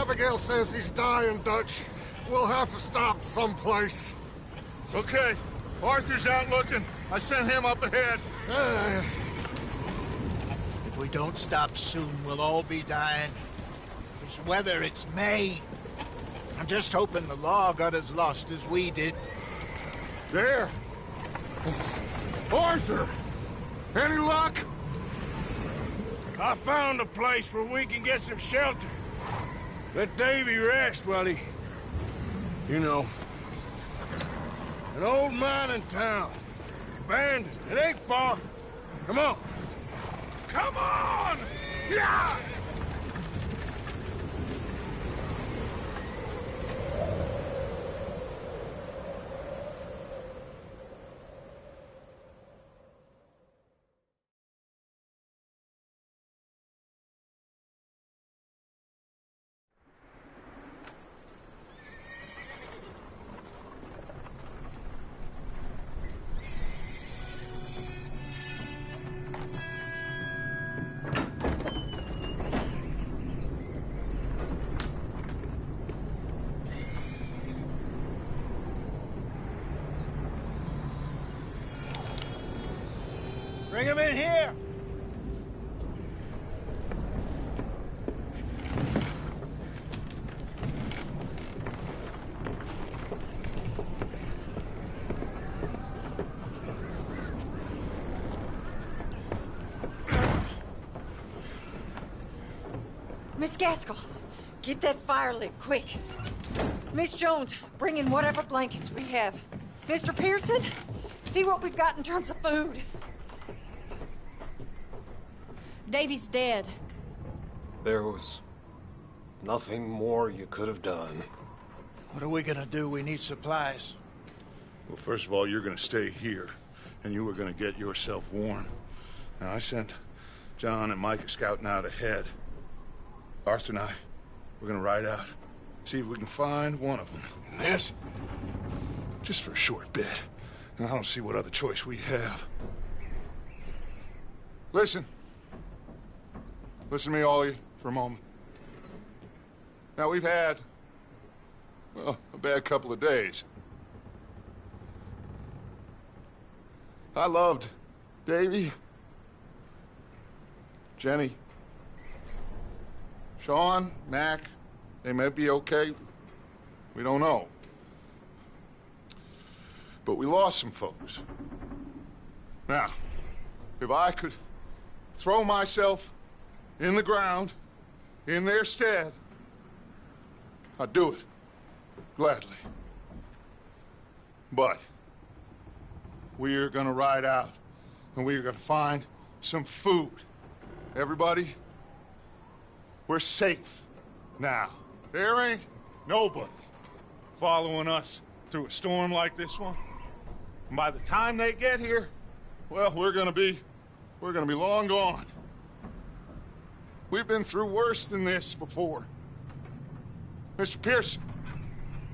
Abigail says he's dying, Dutch. We'll have to stop someplace. Okay. Arthur's out looking. I sent him up ahead. If we don't stop soon, we'll all be dying. This weather, it's May. I'm just hoping the law got as lost as we did. There. Arthur! Any luck? I found a place where we can get some shelter. Let Davy rest while he... You know. An old mining town. Abandoned. It ain't far. Come on. Come on! Yeah! Bring him in here! Miss Gaskell, get that fire lit, quick. Miss Jones, bring in whatever blankets we have. Mr. Pearson, see what we've got in terms of food. Davy's dead. There was nothing more you could have done. What are we gonna do? We need supplies. Well, first of all, you're gonna stay here, and you were gonna get yourself warm. Now, I sent John and Micah scouting out ahead. Arthur and I, we're gonna ride out, see if we can find one of them. And this, just for a short bit. And I don't see what other choice we have. Listen. Listen to me, all of you, for a moment. Now, we've had, well, a bad couple of days. I loved Davy, Jenny, Sean, Mac. They may be okay. We don't know. But we lost some folks. Now, if I could throw myself in the ground, in their stead, I'd do it, gladly. But we're gonna ride out, and we're gonna find some food. Everybody, we're safe now. There ain't nobody following us through a storm like this one. And by the time they get here, well, we're gonna be long gone. We've been through worse than this before. Mr. Pearson,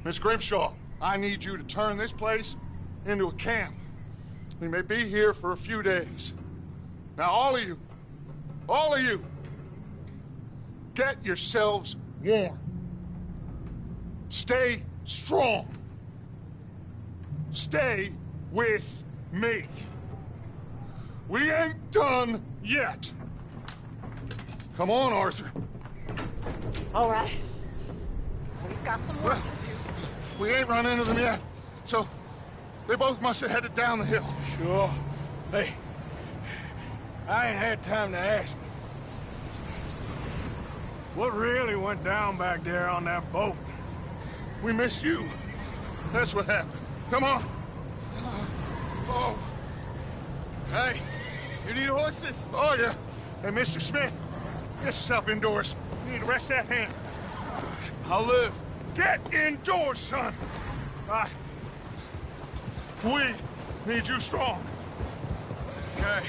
Miss Grimshaw, I need you to turn this place into a camp. We may be here for a few days. Now, all of you, get yourselves warm. Stay strong. Stay with me. We ain't done yet. Come on, Arthur. All right. We've got some work to do. We ain't run into them yet, so they both must have headed down the hill. Sure. Hey, I ain't had time to ask. What really went down back there on that boat? We missed you. That's what happened. Come on. Oh. Hey, you need horses? Oh, yeah. Hey, Mr. Smith, get yourself indoors. You need to rest that hand. I'll live. Get indoors, son. We need you strong. Okay.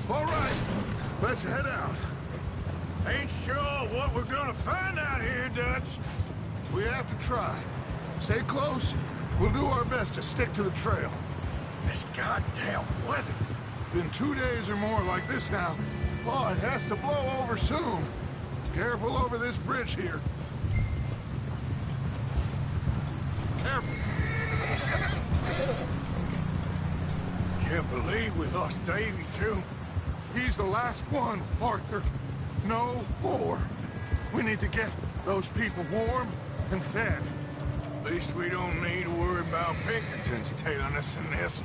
All right, let's head out. Ain't sure what we're gonna find out here, Dutch. We have to try. Stay close. We'll do our best to stick to the trail. This goddamn weather. Been 2 days or more like this now. Oh, it has to blow over soon. Careful over this bridge here. Careful. Can't believe we lost Davy, too. He's the last one, Arthur. No more. We need to get those people warm and fed. At least we don't need to worry about Pinkertons tailing us in this.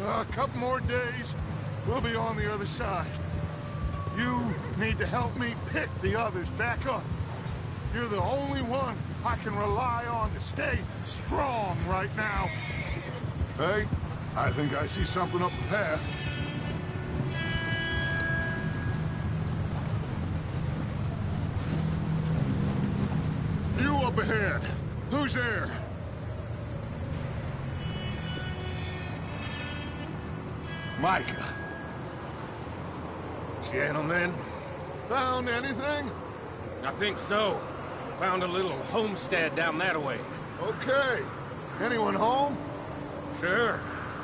A couple more days, we'll be on the other side. You need to help me pick the others back up. You're the only one I can rely on to stay strong right now. Hey, I think I see something up the path. You up ahead. Who's there? Micah. Gentlemen, Found anything? I think so. Found a little homestead down that way. Okay. Anyone home? Sure.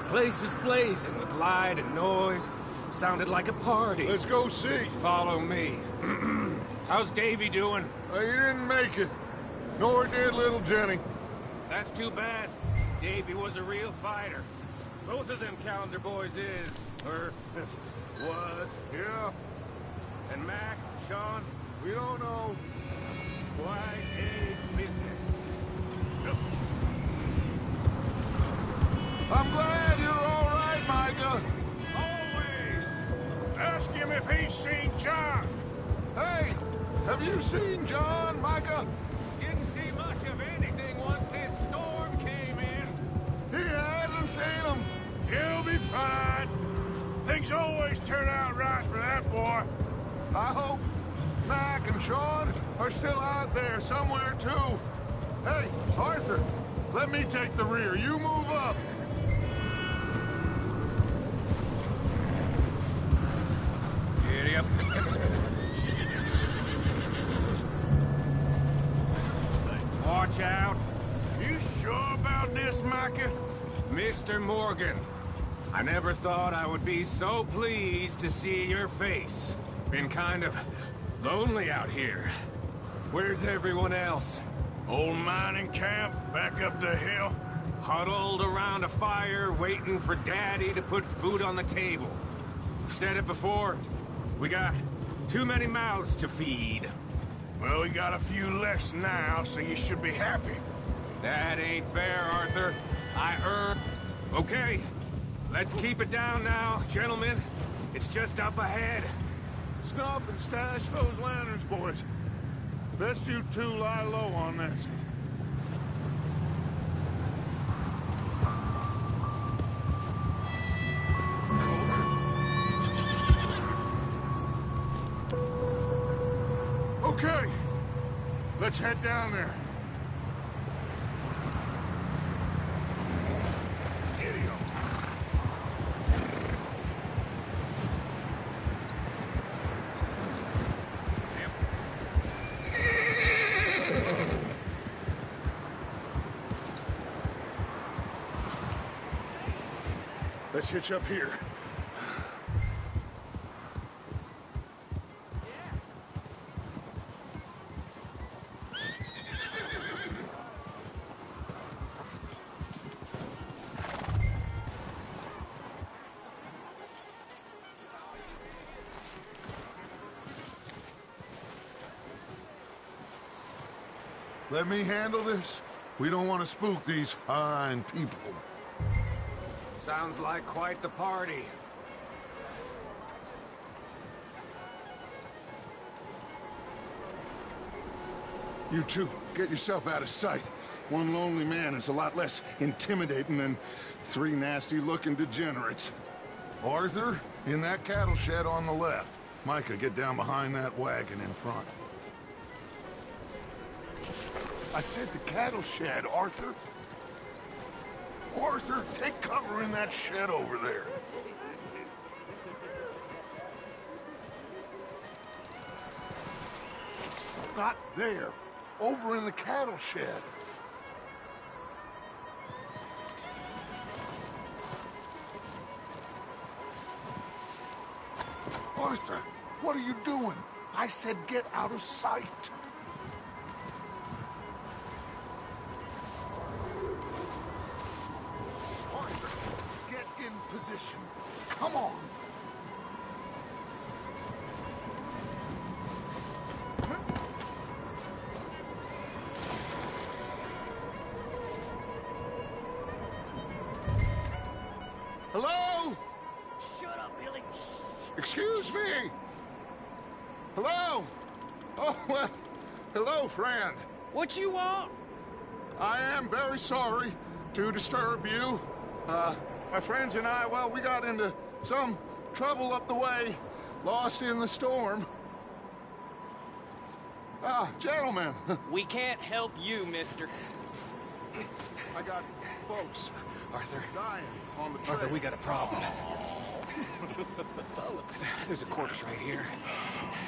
Place is blazing with light and noise. Sounded like a party. Let's go see. Follow me. How's Davy doing? He didn't make it. Nor did little Jenny. That's too bad. Davy was a real fighter. Both of them calendar boys is, or was. Yeah, And Mac, Sean, we don't know. quite a business. I'm glad you're all right, Micah. Always. Ask him if he's seen John. Hey, have you seen John, Micah? Didn't see much of anything once this storm came in. He hasn't seen him. He'll be fine. Things always turn out right for that boy. I hope Mac and Sean are still out there somewhere, too. Hey, Arthur, let me take the rear. You move up. Giddy up. Watch out. You sure about this, Micah? Mr. Morgan, I never thought I would be so pleased to see your face. Been kind of lonely out here. Where's everyone else? Old mining camp back up the hill. Huddled around a fire, waiting for Daddy to put food on the table. Said it before, we got too many mouths to feed. Well, we got a few less now, so you should be happy. That ain't fair, Arthur. I earned... Okay, let's keep it down now, gentlemen. It's just up ahead. Snuff and stash those lanterns, boys. Best you two lie low on this. Okay, let's head down there. Idiot. Let's hitch up here. Let me handle this. We don't want to spook these fine people. Sounds like quite the party. You two, get yourself out of sight. One lonely man is a lot less intimidating than three nasty-looking degenerates. Arthur, in that cattle shed on the left. Micah, get down behind that wagon in front. I said the cattle shed, Arthur. Arthur, take cover in that shed over there. Not there. Over in the cattle shed. Arthur, what are you doing? I said get out of sight. Arthur, get in position. Come on. Hello? Shut up, Billy. Excuse me? Hello? Oh, well, hello, friend. What you want? I am very sorry to disturb you. My friends and I, well, we got into some trouble up the way, lost in the storm. Gentlemen. We can't help you, mister. I got folks Arthur, dying on the trail. Arthur, we got a problem. Folks, there's a corpse right here.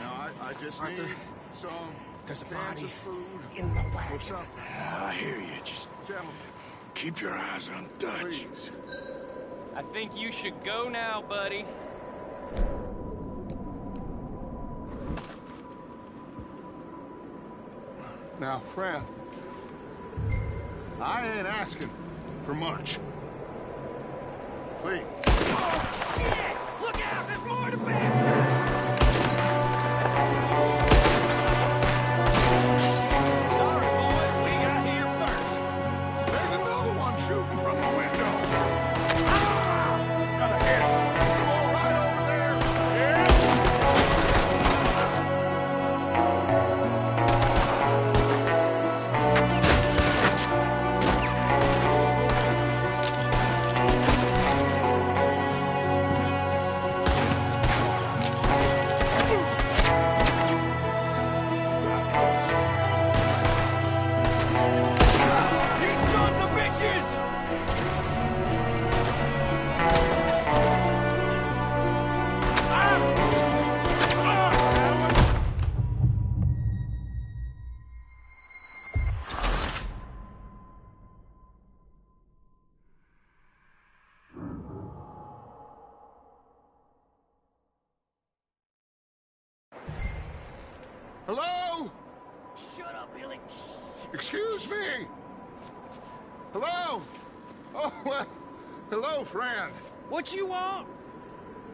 Now, I just Arthur, need some there's a cans body of food in the or wagon. something. I hear you. Just Gentlemen, keep your eyes on Dutch. please. I think you should go now, buddy. Now, friend, I ain't asking for much. Please. Look out! There's more to pass! Sorry, boys, we got here first. There's another one shooting from the window. Got a hit. You all right over there? You sons of bitches! Hello? Shut up, Billy. Excuse me. Hello? Oh, well, hello, friend. What you want?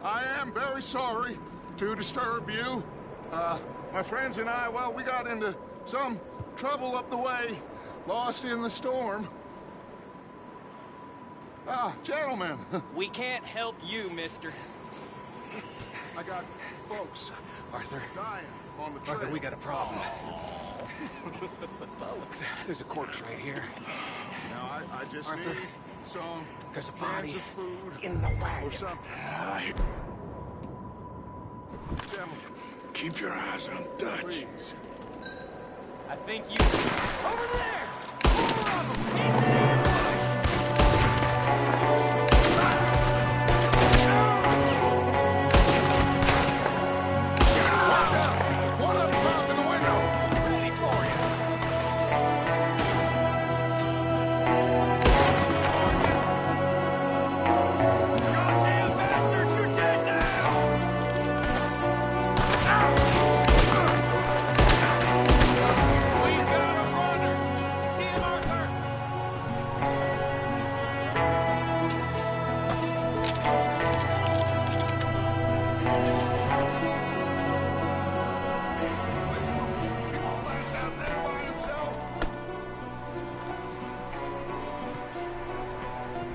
I am very sorry to disturb you. My friends and I, well, we got into some trouble up the way, lost in the storm. Gentlemen, We can't help you, mister. I got folks Arthur, dying on the trail. Arthur, we got a problem. Folks, there's a corpse right here. Now, I just Arthur, need some there's a cans body of food in the or wagon. something. Gentlemen, Keep your eyes on Dutch. please. I think you... Over there! More of them! Get there! Watch out! One of them out in the window! Ready for you! Goddamn bastards, you're dead now! We've got a runner! See him, Arthur? All that's out there by himself.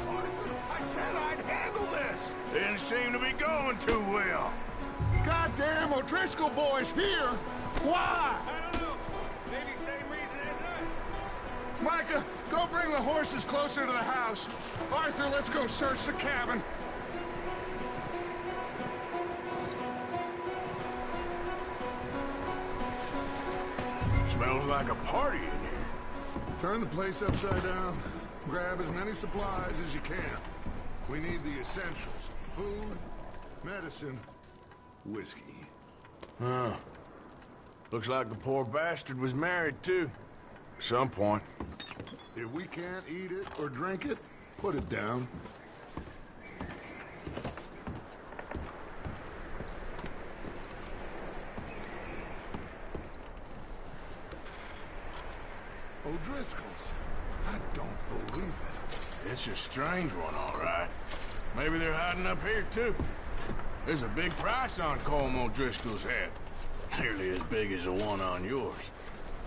Arthur, I said I'd handle this. Didn't seem to be going too well. Goddamn O'Driscoll boys here. Why? I don't know. Maybe same reason as us. Micah, go bring the horses closer to the house. Arthur, let's go search the cabin. Smells like a party in here. Turn the place upside down. Grab as many supplies as you can. We need the essentials. Food, medicine, whiskey. Huh. Looks like the poor bastard was married, too. At some point. If we can't eat it or drink it, put it down. O'Driscoll's. I don't believe it. It's a strange one, all right. Maybe they're hiding up here, too. There's a big price on Colm O'Driscoll's head. Nearly as big as the one on yours.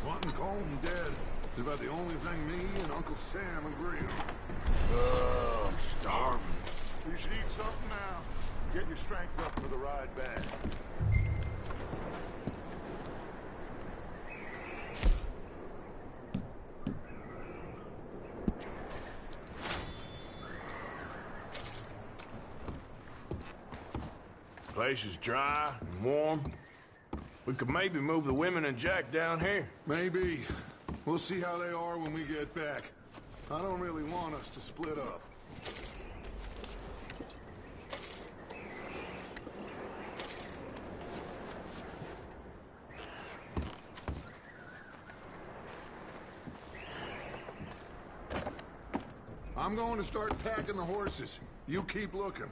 Wanting Colm dead is about the only thing me and Uncle Sam agree on. Oh, I'm starving. You should eat something now. Get your strength up for the ride back. Place is dry and warm. We could maybe move the women and Jack down here. Maybe. We'll see how they are when we get back. I don't really want us to split up. I'm going to start packing the horses. You keep looking.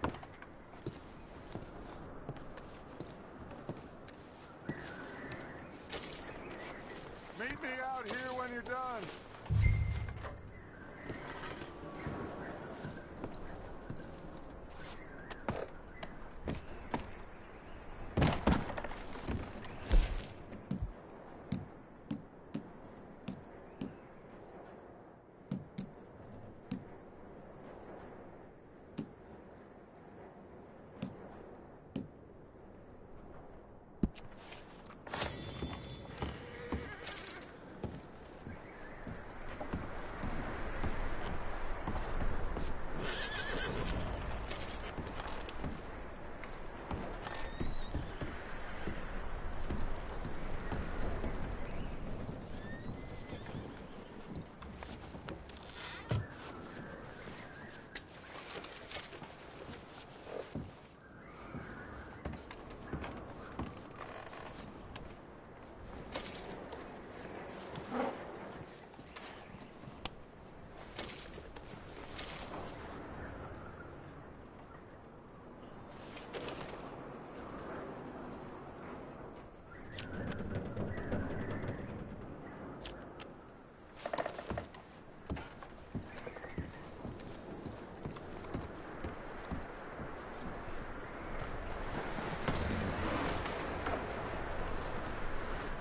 Meet me out here when you're done.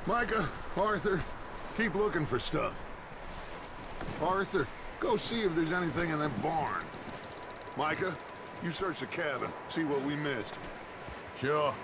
Micah, Arthur, keep looking for stuff. Arthur, go see if there's anything in that barn. Micah, you search the cabin, see what we missed. Sure.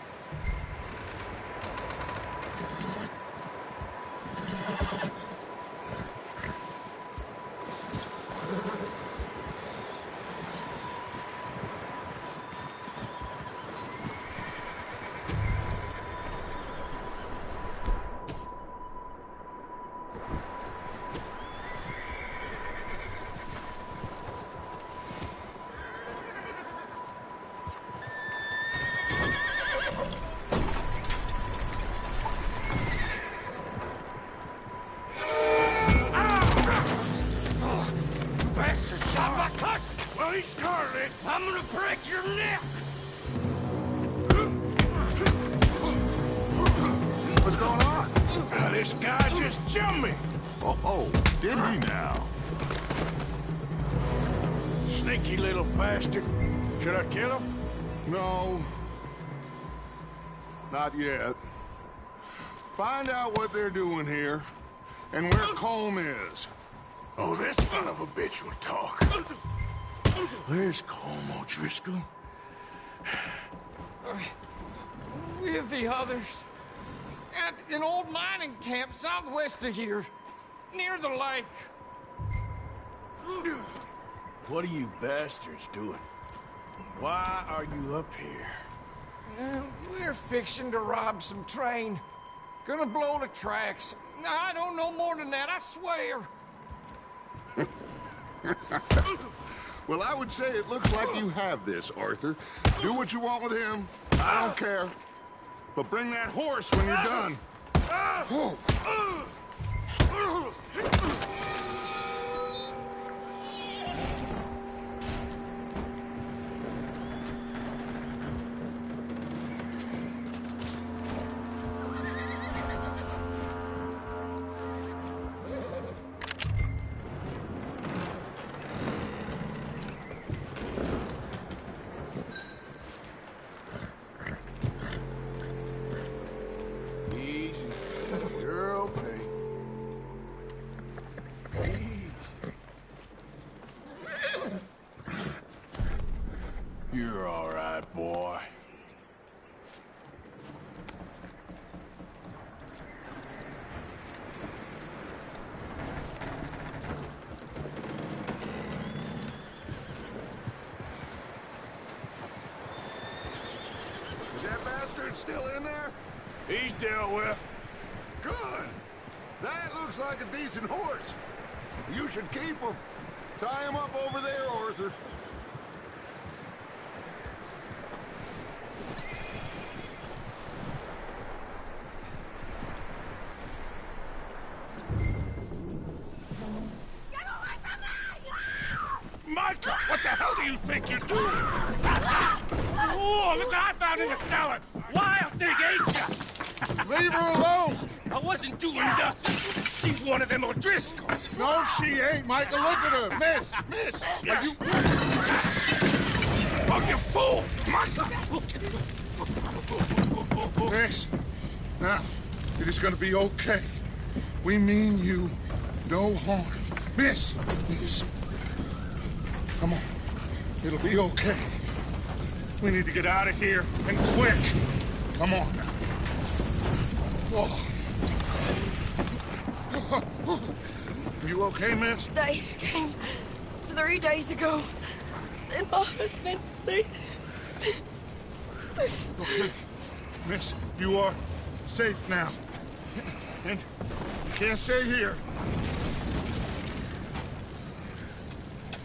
I'm gonna break your neck! What's going on? This guy just jumped me! Oh, did he now? Sneaky little bastard. Should I kill him? No. Not yet. Find out what they're doing here, and where Colm is. Oh, this son of a bitch will talk. Where's Colm O'Driscoll? With the others. At an old mining camp southwest of here. Near the lake. What are you bastards doing? Why are you up here? We're fixing to rob some train. Gonna blow the tracks. I don't know more than that, I swear. Well, I would say it looks like you have this, Arthur. Do what you want with him. I don't care. But bring that horse when you're done. Oh. in there? He's dealt with. Good. That looks like a decent horse. You should keep him. Tie him up over there, Arthur. Micah, what the hell do you think you're doing? Oh, look what I found in the cellar. Wild thing, ain't ya? Leave her alone. I wasn't doing nothing. She's one of them O'Driscolls. No, she ain't, Micah. Look at her. Miss. Are you... Oh, you fool! Micah! Miss. Now, it is gonna be okay. We mean you no harm. Miss. Come on. It'll be okay. We need to get out of here, and quick. Come on now. Oh. You okay, miss? They came 3 days ago. And my husband, they... Okay. Miss, you are safe now. And you can't stay here.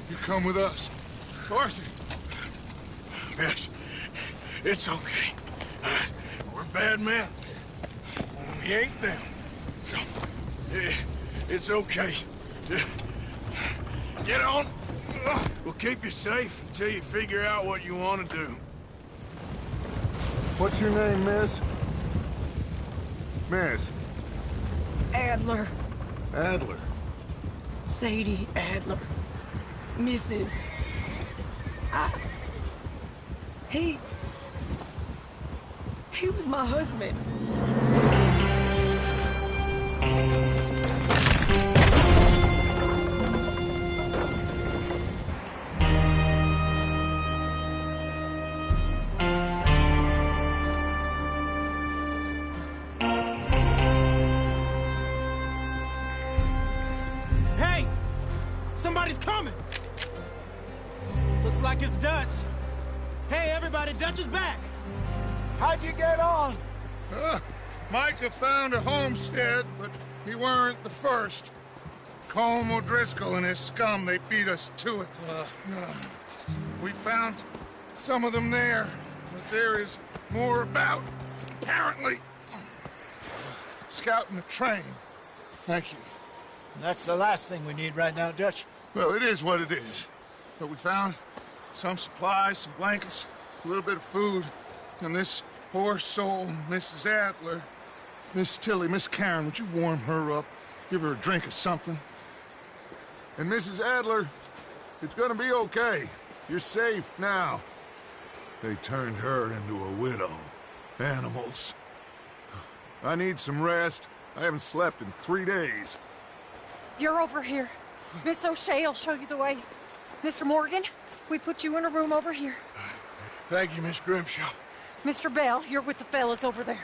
You come with us. Arthur. Miss, it's okay. We're bad men. We ain't them. It's okay. Get on. We'll keep you safe until you figure out what you want to do. What's your name, miss? Miss. Adler. Adler. Sadie Adler. Mrs. He was my husband. Hey! Somebody's coming! Looks like it's Dutch. Hey, everybody, Dutch is back! How'd you get on? Micah found a homestead, but he weren't the first. Colm O'Driscoll and his scum, they beat us to it. We found some of them there, but there is more about, apparently. Scouting the train. Thank you. That's the last thing we need right now, Dutch. Well, it is what it is. But we found some supplies, some blankets, a little bit of food, and this poor soul, Mrs. Adler, Miss Tilly, Miss Karen, would you warm her up? Give her a drink or something? And Mrs. Adler, it's gonna be okay. You're safe now. They turned her into a widow. Animals. I need some rest. I haven't slept in 3 days. You're over here. Miss O'Shea will show you the way. Mr. Morgan, we put you in a room over here. Thank you, Miss Grimshaw. Mr. Bell, you're with the fellas over there.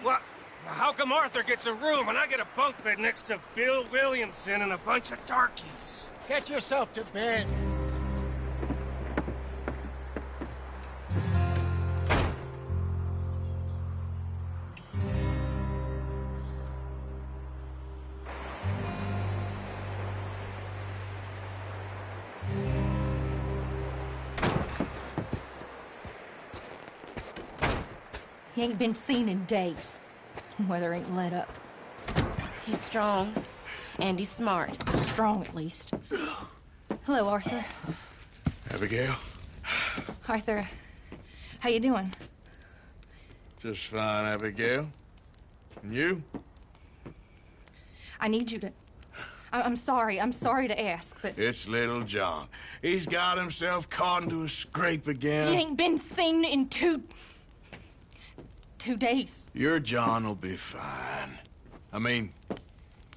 What? How come Arthur gets a room and I get a bunk bed next to Bill Williamson and a bunch of darkies? Get yourself to bed. He ain't been seen in days. Weather ain't let up. He's strong, and he's smart. Strong, at least. Hello, Arthur. Abigail? Arthur, how you doing? Just fine, Abigail. And you? I need you to... I'm sorry to ask, but... It's little John. He's got himself caught into a scrape again. He ain't been seen in 2 days. Your John will be fine. I mean,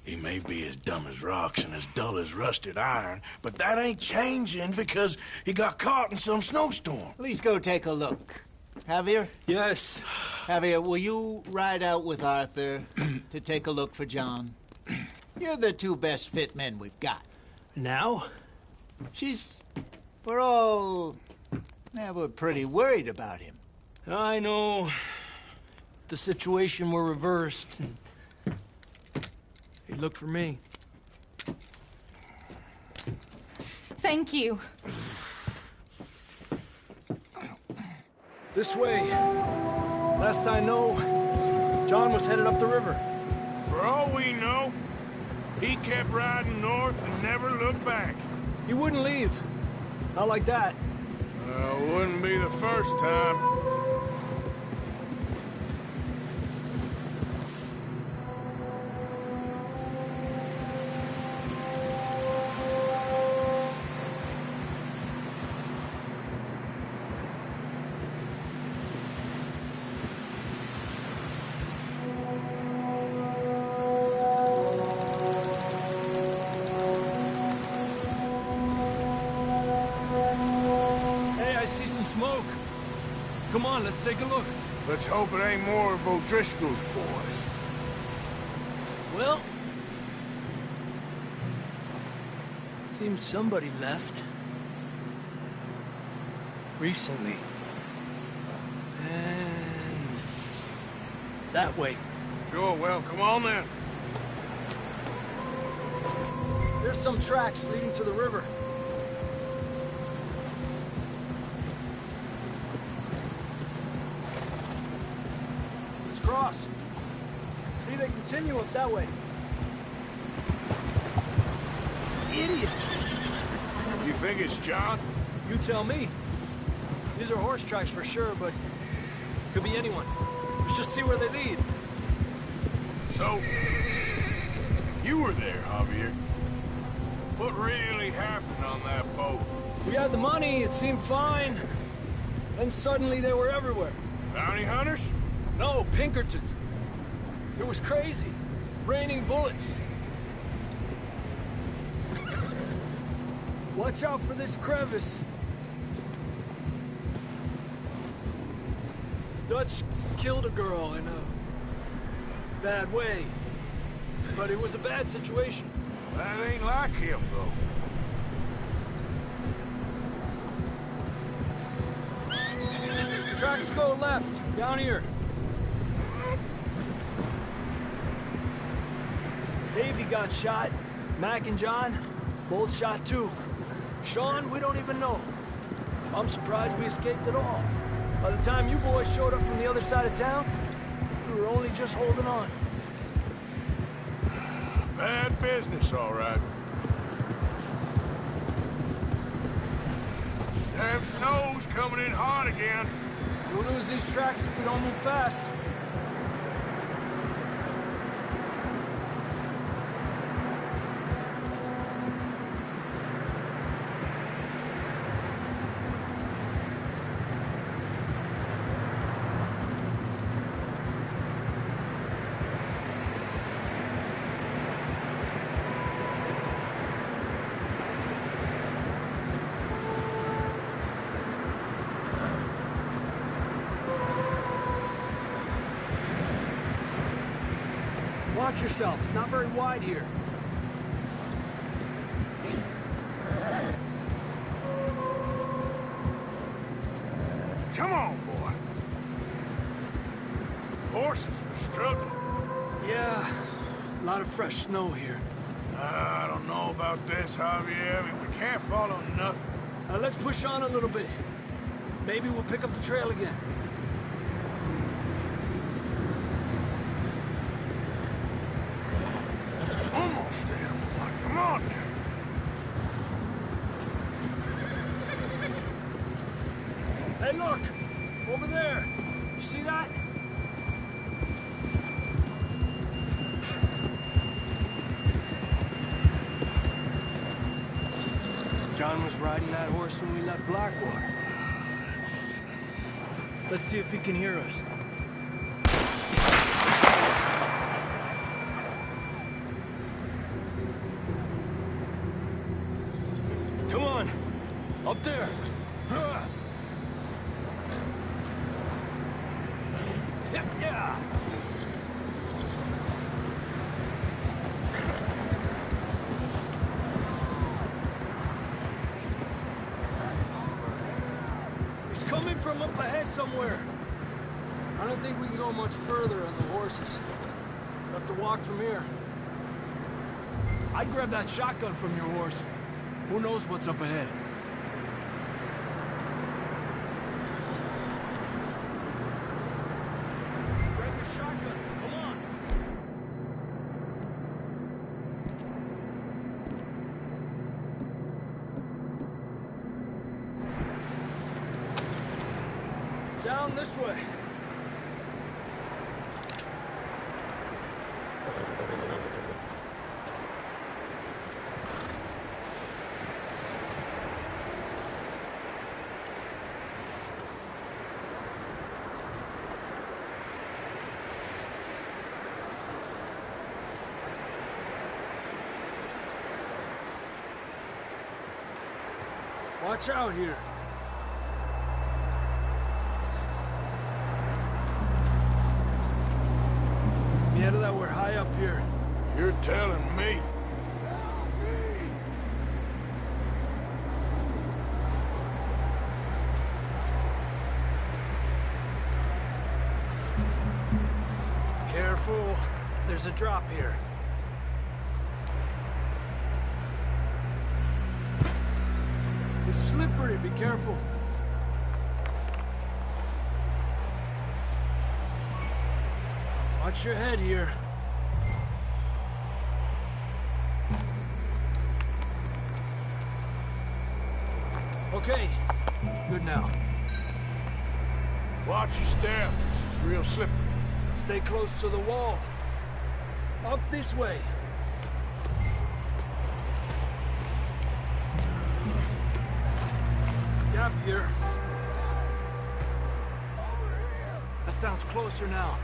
he may be as dumb as rocks and as dull as rusted iron, but that ain't changing because he got caught in some snowstorm. Please go take a look. Javier? Yes. Javier, will you ride out with Arthur to take a look for John? You're the 2 best fit men we've got. Now? We're pretty worried about him. I know. the situation were reversed, and he'd look for me. Thank you. This way. Last I know, John was headed up the river. For all we know, he kept riding north and never looked back. He wouldn't leave. Not like that. Wouldn't be the first time. Smoke. Come on, let's take a look. Let's hope it ain't more of O'Driscoll's boys. Well, seems somebody left. Recently. And that way. Sure, well, come on then. There's some tracks leading to the river. Cross. See, they continue up that way. Idiot! You think it's John? You tell me. These are horse tracks for sure, but could be anyone. Let's just see where they lead. So, you were there, Javier. What really happened on that boat? We had the money, it seemed fine. Then suddenly they were everywhere. Bounty hunters? No, Pinkertons. It was crazy. Raining bullets. Watch out for this crevice. Dutch killed a girl in a bad way. But it was a bad situation. That ain't like him, though. Tracks go left, down here. Davey got shot. Mac and John, both shot too. Sean, we don't even know. I'm surprised we escaped at all. By the time you boys showed up from the other side of town, we were only just holding on. Bad business, all right. Damn snow's coming in hot again. We'll lose these tracks if we don't move fast. Watch yourself. It's not very wide here. Come on, boy. Horses are struggling. Yeah, a lot of fresh snow here. I don't know about this, Javier. I mean, we can't follow nothing. Let's push on a little bit. Maybe we'll pick up the trail again. Almost there, boy. Come on now. Hey, look! Over there! You see that? John was riding that horse when we left Blackwater. Let's see if he can hear us. Come on! Up there! Yeah! He's coming from up ahead somewhere. I don't think we can go much further on the horses. We'll have to walk from here. I'd grab that shotgun from your horse. Who knows what's up ahead? Grab your shotgun. Come on. Down this way. Watch out here. Yeah, that we're high up here. You're telling me. Careful. There's a drop here. It's slippery. Be careful. Watch your head here. Okay. Good now. Watch your step. It's real slippery. Stay close to the wall. Up this way. Gap here. That sounds closer now.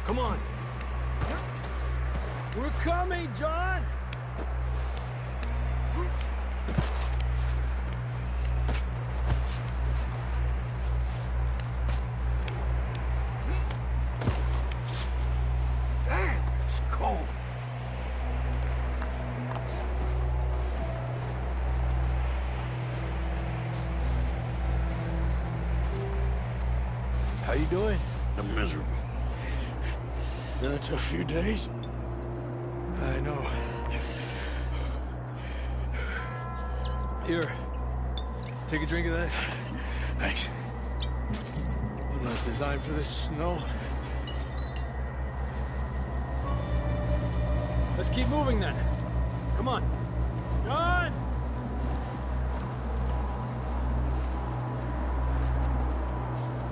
Come on. We're coming, John! Damn, it's cold. How you doing? I'm miserable. Been a tough few days. I know. Here. Take a drink of that. Thanks. I'm not designed for this snow. Let's keep moving then. Come on. John!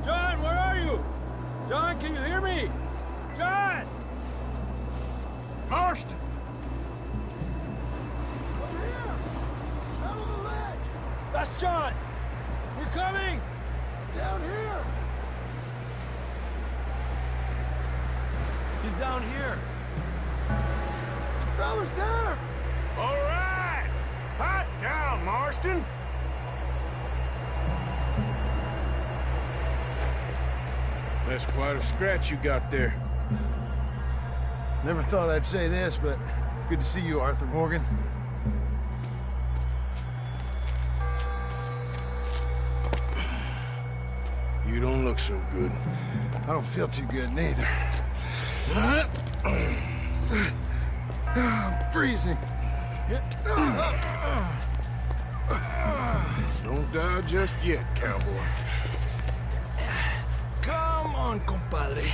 John, where are you? John, can you hear me? John! Marston! Over here! Down on the ledge! That's John! We're coming! Down here! He's down here. The fella's there! All right! Hot down, Marston! That's quite a scratch you got there. Never thought I'd say this, but it's good to see you, Arthur Morgan. You don't look so good. I don't feel too good, neither. I'm freezing. Don't die just yet, cowboy. Come on, compadre.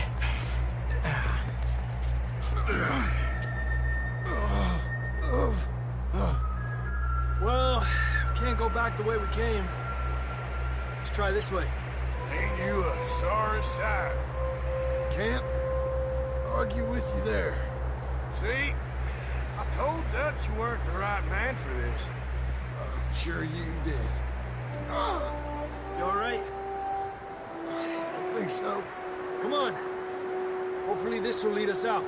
Well, can't go back the way we came. Let's try this way. Ain't you a sorry sight? Can't argue with you there. See? I told Dutch you weren't the right man for this. I'm sure you did. You all right? I think so. Come on. Hopefully this will lead us out.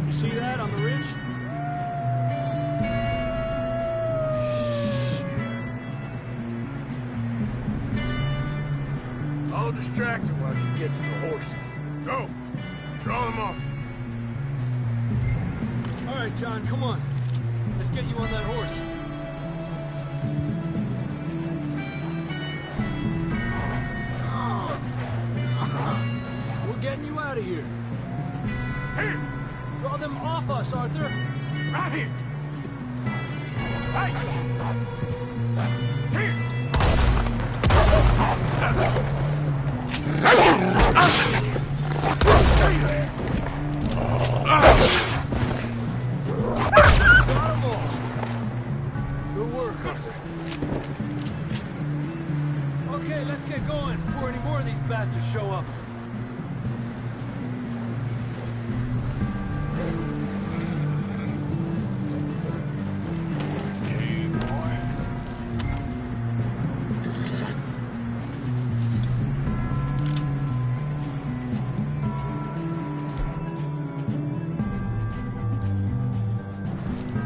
You see that on the ridge? I'll distract him while you get to the horses. Go! Draw them off. All right, John, come on. Let's get you on that horse. We're getting you out of here. Here! Draw them off us, Arthur. Right here! Hey! Here! Stay there! Got them all. Good work, Arthur. Okay, let's get going before any more of these bastards show up.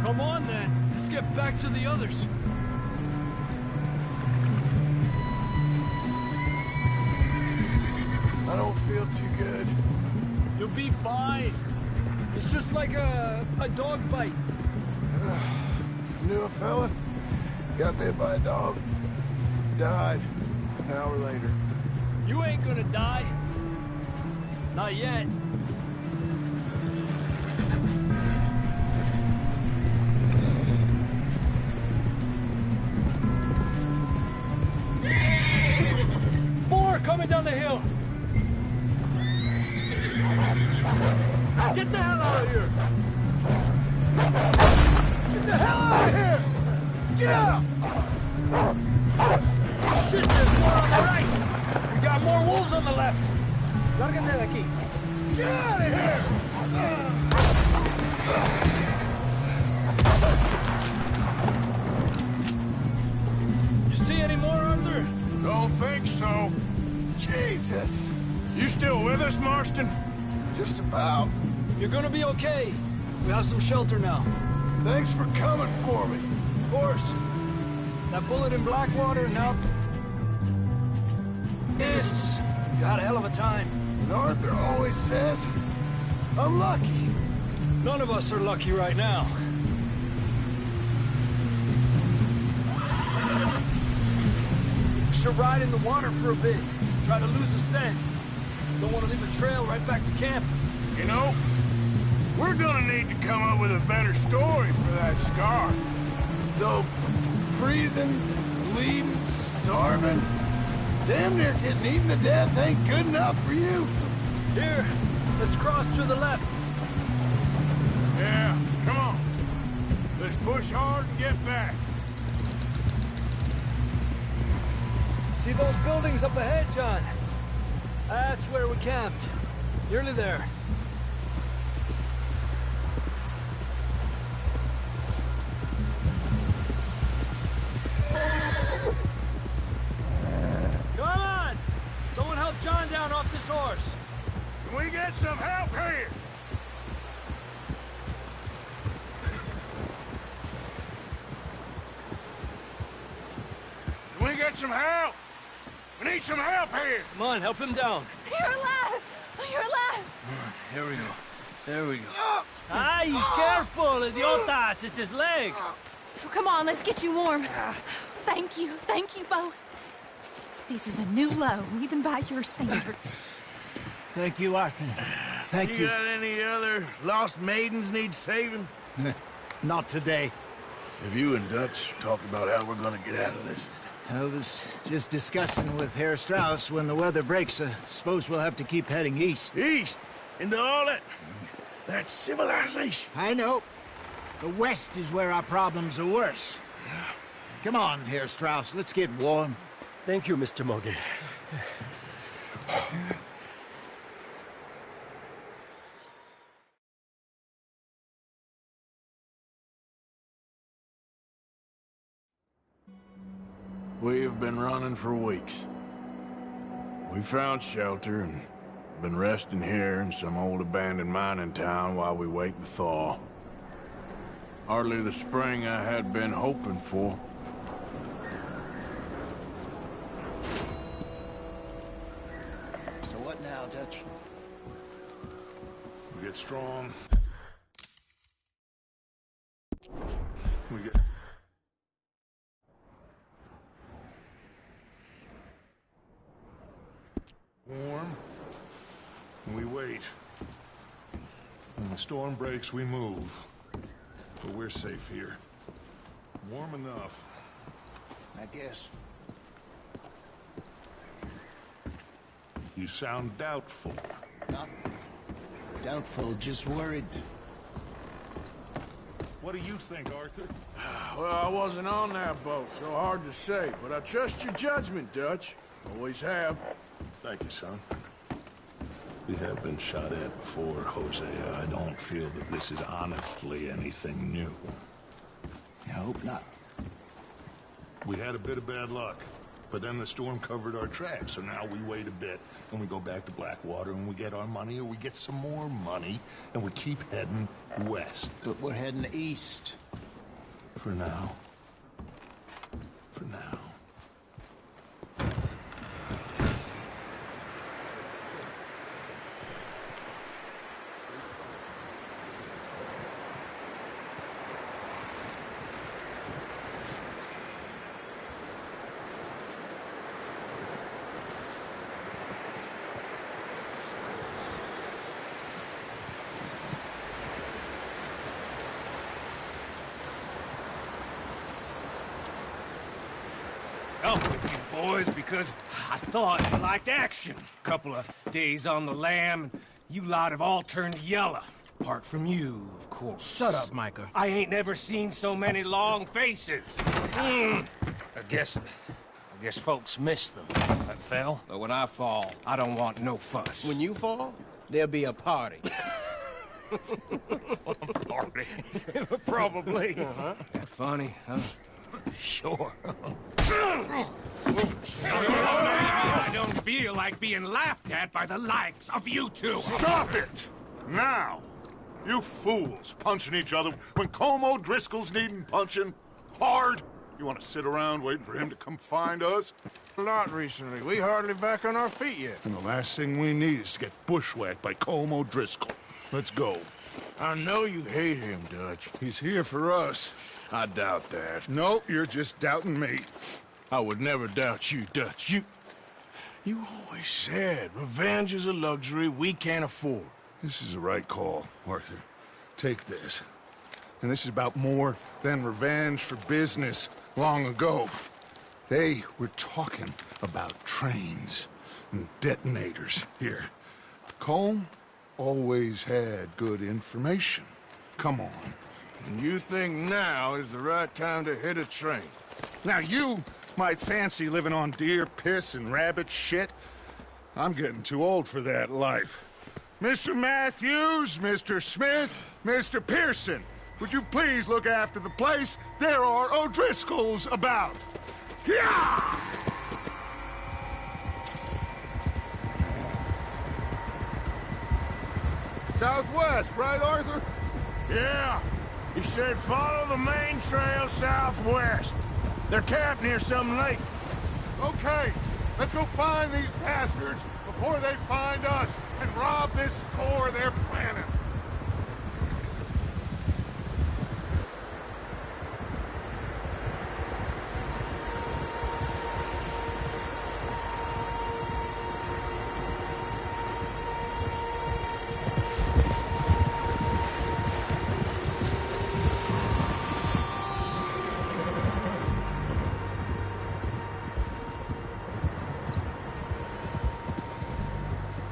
Come on, then. Let's get back to the others. I don't feel too good. You'll be fine. It's just like a dog bite. Knew a fella. Got bit by a dog. Died. An hour later. You ain't gonna die. Not yet. More coming down the hill. Get the hell out of here! Get the hell out of here! Get out! Shit, there's more on the right! We got more wolves on the left! Lárgate de aquí. Get out of here! You see any more, Arthur? Don't think so. Jesus! You still with us, Marston? Just about. You're gonna be okay. We have some shelter now. Thanks for coming for me. Of course. That bullet in Blackwater, now... Yes, you had a hell of a time. And Arthur always says, I'm lucky. None of us are lucky right now. Should ride in the water for a bit. Try to lose a scent. Don't want to leave a trail right back to camp. You know, we're gonna need to come up with a better story for that scar. So, freezing, bleeding, starving, damn near getting eaten to death ain't good enough for you? Here, let's cross to the left. Yeah, come on. Let's push hard and get back. See those buildings up ahead, John? That's where we camped. Nearly there. Come on! Someone help John down off this horse. Can we get some help here? Can we get some help? We need some help here! Come on, help him down. You're alive! You're alive! Here we go. There we go. Ay, careful, idiotas! It's his leg! Oh, come on, let's get you warm. Thank you both. This is a new low, even by your standards. Thank you, Arthur. Thank you. You got any other lost maidens need saving? Not today. Have you and Dutch talked about how we're gonna get out of this? I was just discussing with Herr Strauss when the weather breaks. I suppose we'll have to keep heading east. East? Into all that civilization? I know. The west is where our problems are worse. Come on, Herr Strauss, let's get warm. Thank you, Mr. Morgan. We've been running for weeks. We found shelter and been resting here in some old abandoned mining town while we wait the thaw. Hardly the spring I had been hoping for. So what now, Dutch? We get strong. We get... warm. We wait. When the storm breaks, we move. But we're safe here. Warm enough. I guess. You sound doubtful. Not doubtful, just worried. What do you think, Arthur? Well, I wasn't on that boat, so hard to say. But I trust your judgment, Dutch. Always have. Thank you, son. We have been shot at before, Hosea. I don't feel that this is honestly anything new. I hope not. We had a bit of bad luck, but then the storm covered our tracks, so now we wait a bit, and we go back to Blackwater, and we get our money, or we get some more money, and we keep heading west. But we're heading east. For now. For now. Up with you boys because I thought you liked action. Couple of days on the lam, and you lot have all turned yellow. Apart from you, of course. Shut up, Micah. I ain't never seen so many long faces. I guess folks miss them. I fell, but when I fall, I don't want no fuss. When you fall, there'll be a party. Party? Probably. That funny, huh? Sure. I don't feel like being laughed at by the likes of you two. Stop it! Now! You fools punching each other when Como Driscoll's needing punching hard. You want to sit around waiting for him to come find us? Not recently. We hardly back on our feet yet. And the last thing we need is to get bushwhacked by Como Driscoll. Let's go. I know you hate him, Dutch. He's here for us. I doubt that. No, you're just doubting me. I would never doubt you, Dutch. You always said revenge is a luxury we can't afford. This is the right call, Arthur. Take this. And this is about more than revenge for business long ago. They were talking about trains and detonators here. Colm always had good information. Come on. And you think now is the right time to hit a train? Now you might fancy living on deer piss and rabbit shit. I'm getting too old for that life. Mr. Matthews, Mr. Smith, Mr. Pearson, would you please look after the place? There are O'Driscolls about. Yeah! Southwest, right, Arthur? Yeah. He said follow the main trail southwest. They're camped near some lake. Okay, let's go find these bastards before they find us and rob this store they're planning.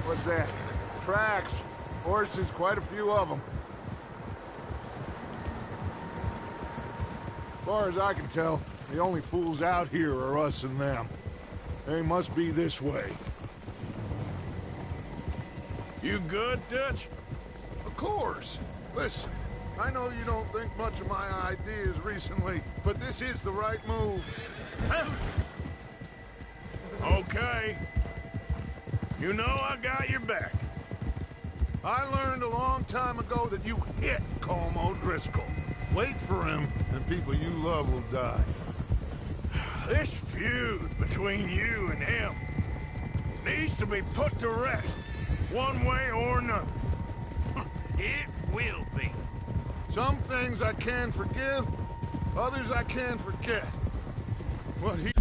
What's that? Tracks. Horses, quite a few of them. As far as I can tell, the only fools out here are us and them. They must be this way. You good, Dutch? Of course. Listen, I know you don't think much of my ideas recently, but this is the right move. Okay. You know I got your back. I learned a long time ago that you hit Como Driscoll. Wait for him, and people you love will die. This feud between you and him needs to be put to rest, one way or another. It will be. Some things I can forgive, others I can forget. What he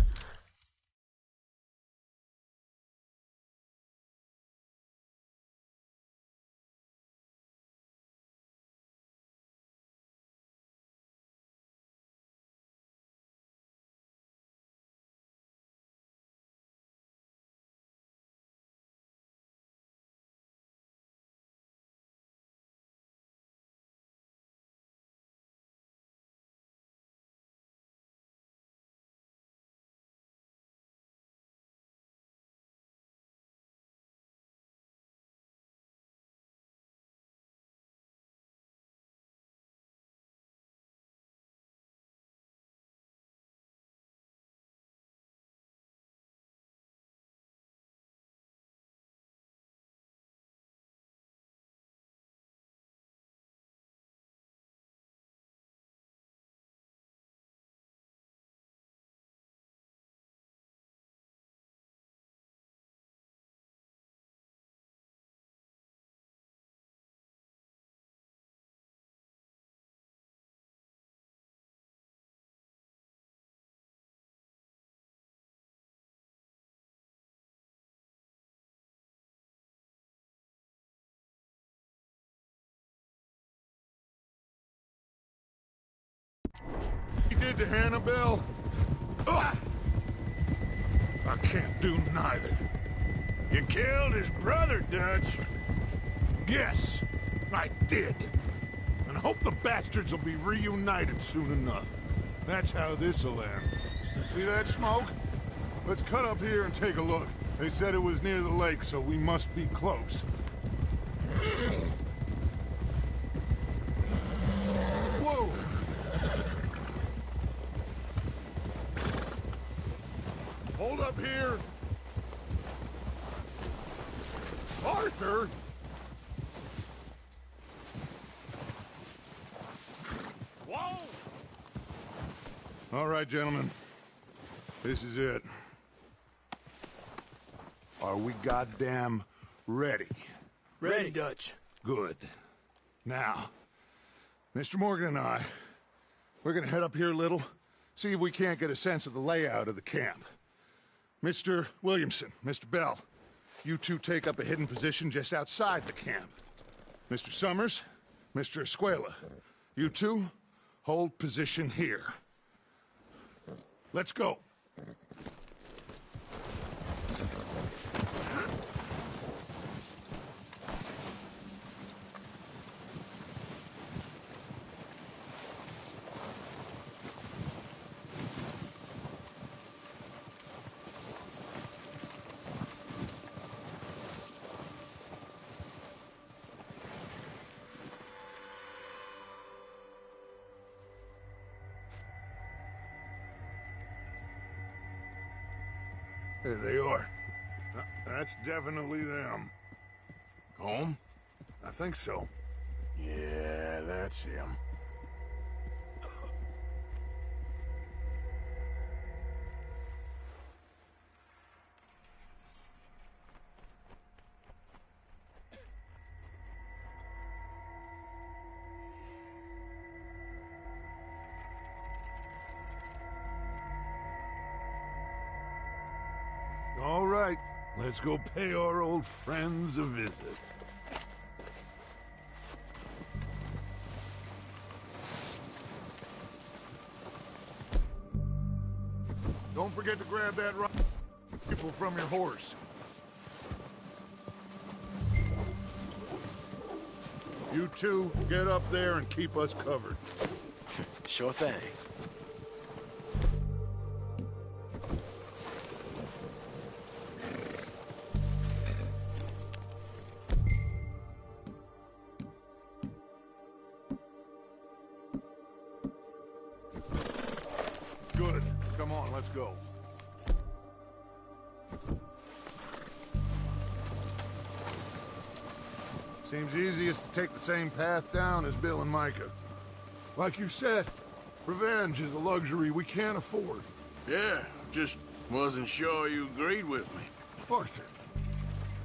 to Hannibal? Ugh. I can't do neither. You killed his brother, Dutch. Yes, I did. And I hope the bastards will be reunited soon enough. That's how this'll end. See that smoke? Let's cut up here and take a look. They said it was near the lake, so we must be close. Whoa! Hold up here! Arthur! Whoa! All right, gentlemen. This is it. Are we goddamn ready? Ready, Dutch. Good. Now, Mr. Morgan and I, we're gonna head up here a little, see if we can't get a sense of the layout of the camp. Mr. Williamson, Mr. Bell, you two take up a hidden position just outside the camp. Mr. Summers, Mr. Escuela, you two hold position here. Let's go. There they are. That's definitely them. Home? I think so. Yeah, that's him. All right, let's go pay our old friends a visit. Don't forget to grab that rifle from your horse. You two, get up there and keep us covered. Sure thing. Good. Come on, let's go. Seems easiest to take the same path down as Bill and Micah. Like you said, revenge is a luxury we can't afford. Yeah, just wasn't sure you agreed with me. Arthur.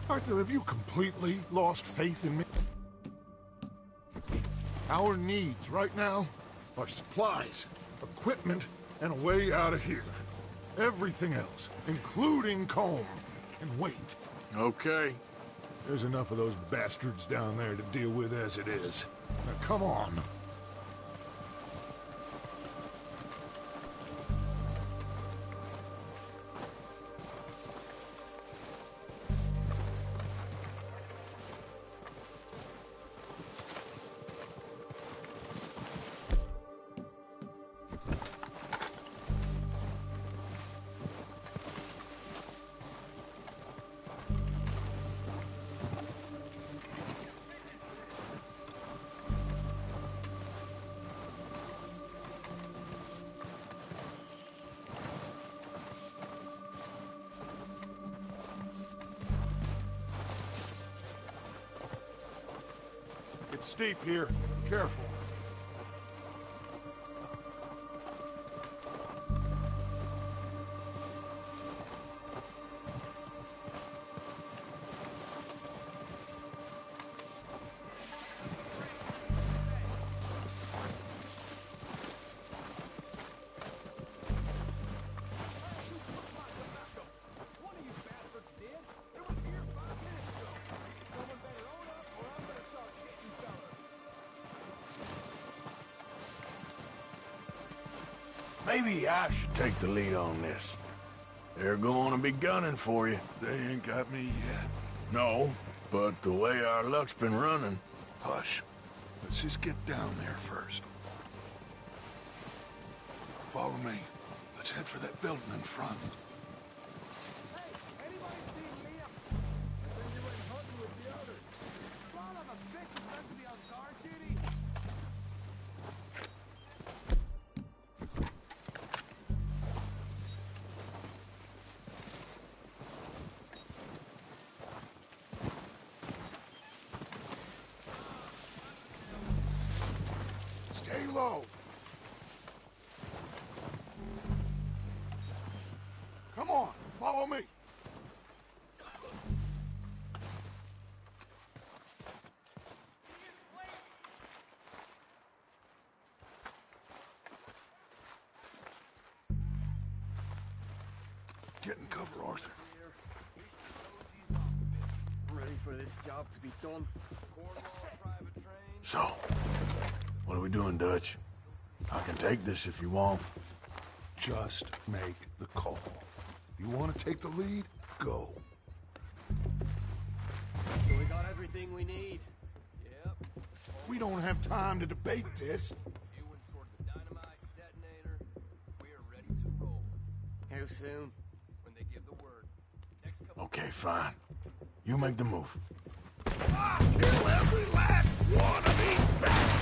Arthur, have you completely lost faith in me? Our needs right now are supplies, equipment, and a way out of here. Everything else, including Combe, can wait. Okay. There's enough of those bastards down there to deal with as it is. Now come on. It's steep here. Careful. Maybe I should take the lead on this. They're going to be gunning for you. They ain't got me yet. No, but the way our luck's been running... Hush. Let's just get down there first. Follow me. Let's head for that building in front. Stay low. Come on, follow me. Get in cover, Arthur. Ready for this job to be done. So, what are we doing, Dutch? I can take this if you want. Just make the call. You want to take the lead? Go. So we got everything we need. Yep. We don't have time to debate this. You installed the dynamite detonator. We are ready to roll. How soon? When they give the word. Okay, fine. You make the move. Kill every last one of these bastards!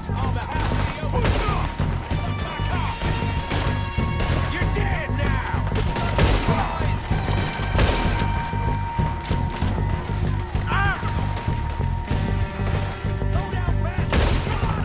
On behalf of the push up! You're dead now! Go down fast! Come on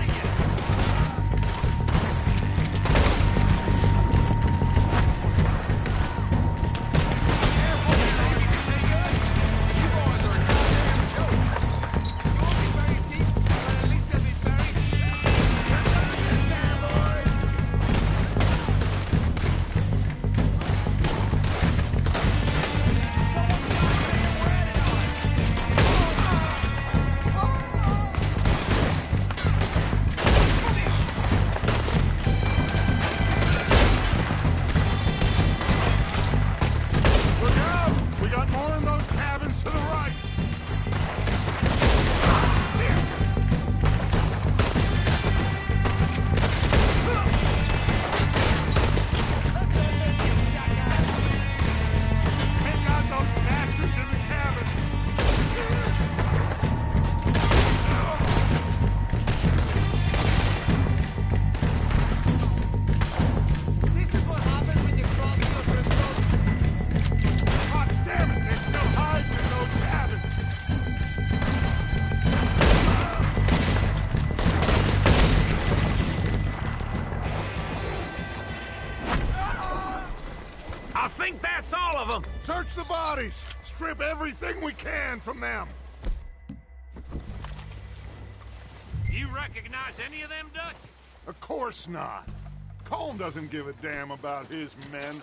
Search the bodies! Strip everything we can from them! You recognize any of them, Dutch? Of course not. Colm doesn't give a damn about his men.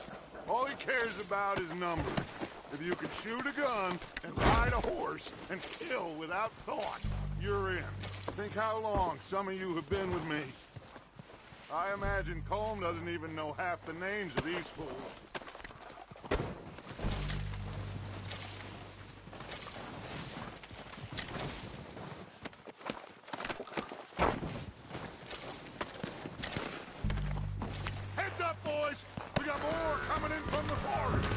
All he cares about is numbers. If you can shoot a gun and ride a horse and kill without thought, you're in. Think how long some of you have been with me. I imagine Colm doesn't even know half the names of these fools. Heads up, boys! We got more coming in from the forest!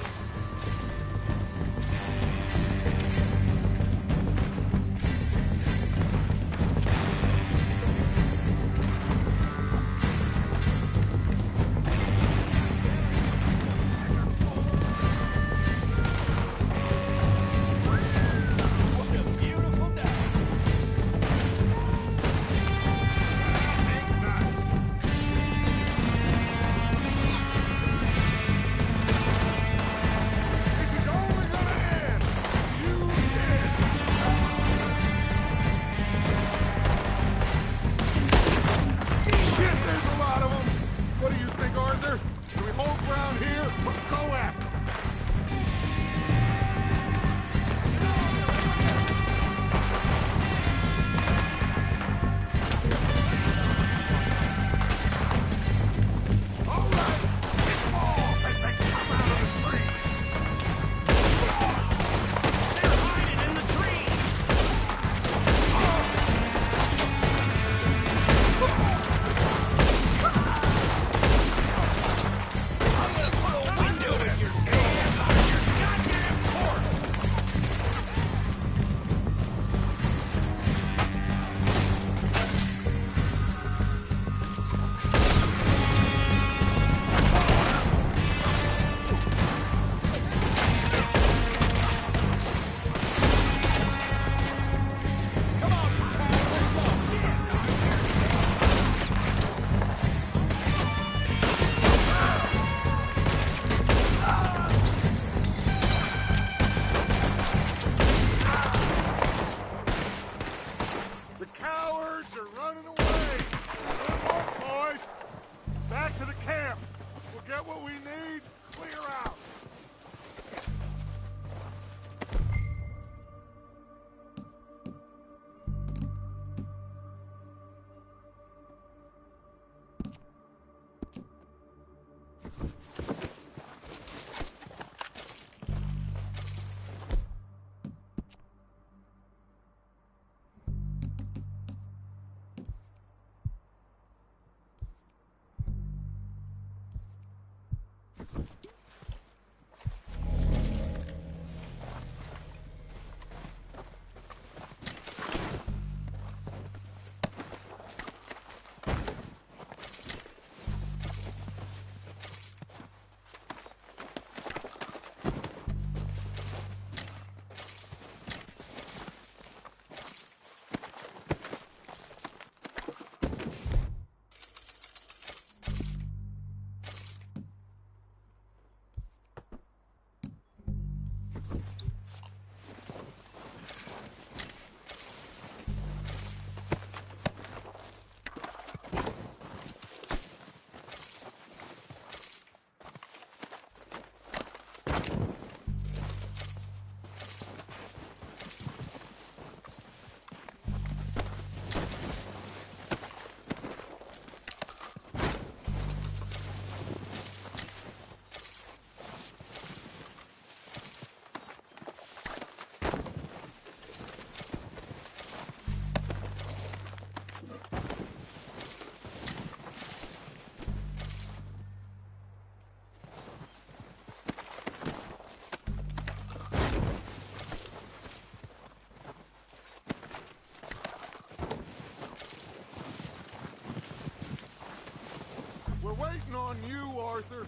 on you, Arthur.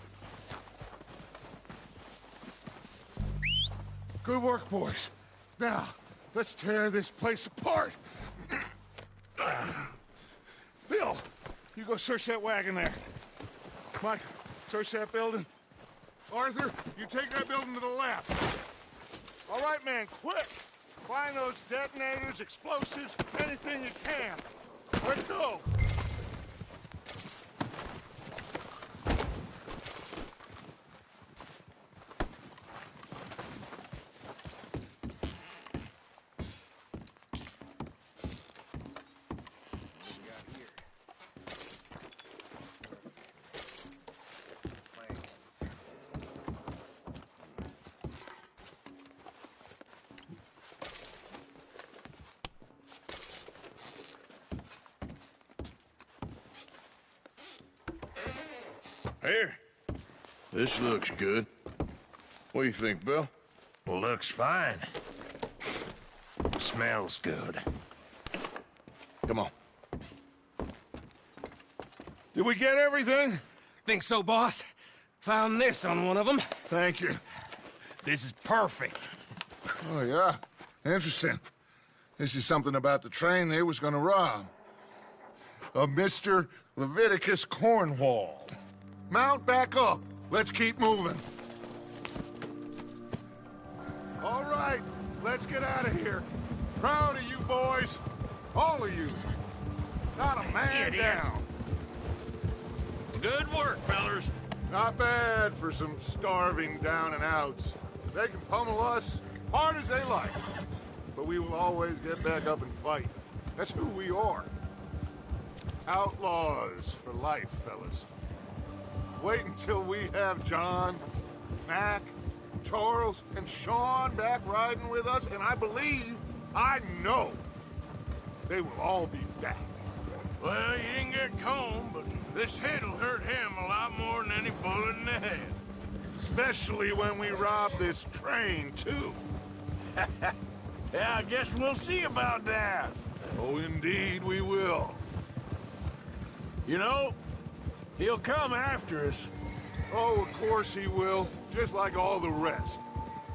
Good work, boys. Now, let's tear this place apart. Bill, you go search that wagon there. Mike, search that building. Arthur, you take that building to the left. All right, man, quick. Find those detonators, explosives, anything you can. Let's go. Here. This looks good. What do you think, Bill? Looks fine. Smells good. Come on. Did we get everything? Think so, boss. Found this on one of them. Thank you. This is perfect. Oh, yeah? Interesting. This is something about the train they was gonna rob. A Mr. Leviticus Cornwall. Mount back up. Let's keep moving. All right, let's get out of here. Proud of you boys. All of you. Not a man down. Good work, fellers. Not bad for some starving down and outs. They can pummel us hard as they like. But we will always get back up and fight. That's who we are. Outlaws for life, fellas. Wait until we have John, Mac, Charles, and Sean back riding with us, and I know, they will all be back. Well, you didn't get Combe, but this hit'll hurt him a lot more than any bullet in the head. Especially when we rob this train, too. Yeah, I guess we'll see about that. Oh, indeed we will. You know, he'll come after us. Oh, of course he will, just like all the rest.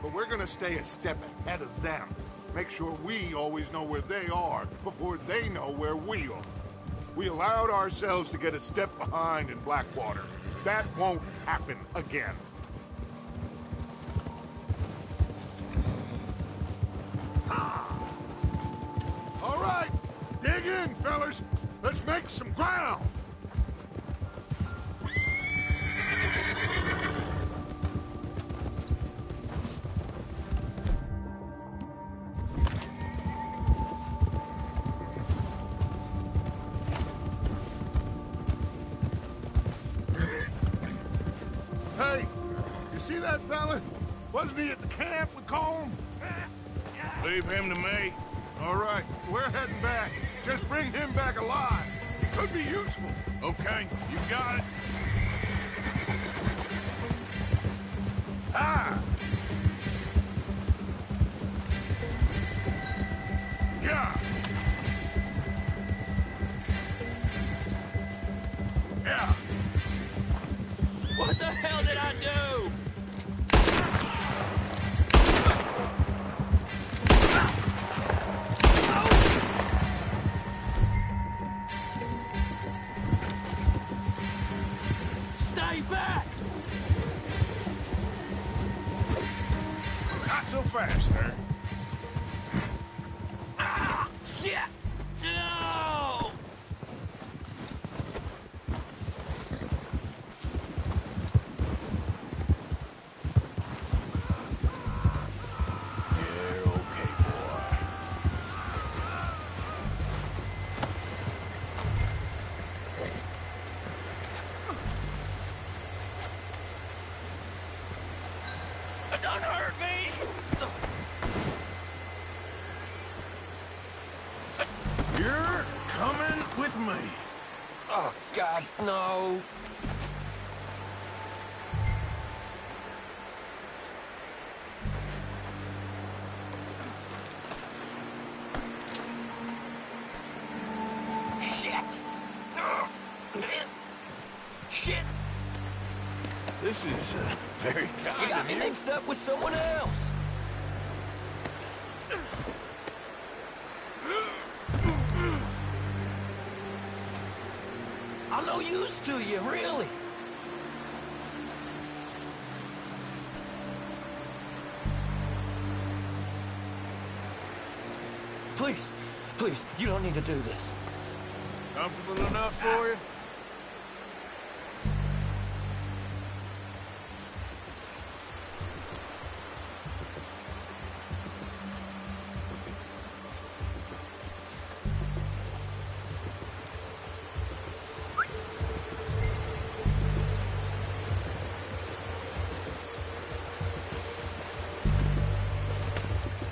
But we're gonna stay a step ahead of them. Make sure we always know where they are before they know where we are. We allowed ourselves to get a step behind in Blackwater. That won't happen again. All right, dig in, fellas. Let's make some ground. Hey, you see that fella? Wasn't he at the camp with Combe? Leave him to me. All right, we're heading back. Just bring him back alive. He could be useful. Okay, you got it. Ah! Yeah! Yeah! What the hell did I do? Stay back! Not so fast, sir. Ah! Shit! No! You're okay, boy. Don't hurt me! You're coming with me. Oh, God, no. Shit! Shit! This is very kind You got of me you. mixed up with someone else. I'm no use to you, really. Please, please, you don't need to do this. Comfortable enough for you?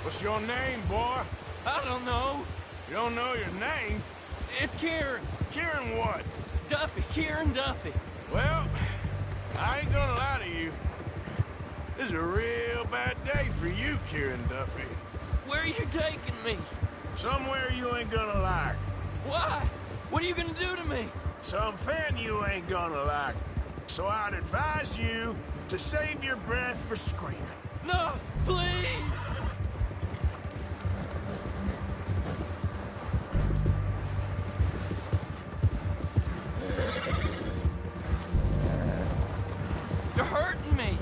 What's your name, boy? I don't know. You don't know your name? It's Kieran. Kieran what? Duffy. Kieran Duffy. Well, I ain't gonna lie to you. This is a real bad day for you, Kieran Duffy. Where are you taking me? Somewhere you ain't gonna like. Why? What are you gonna do to me? Something you ain't gonna like. So I'd advise you to save your breath for screaming. No, please! You're hurting me.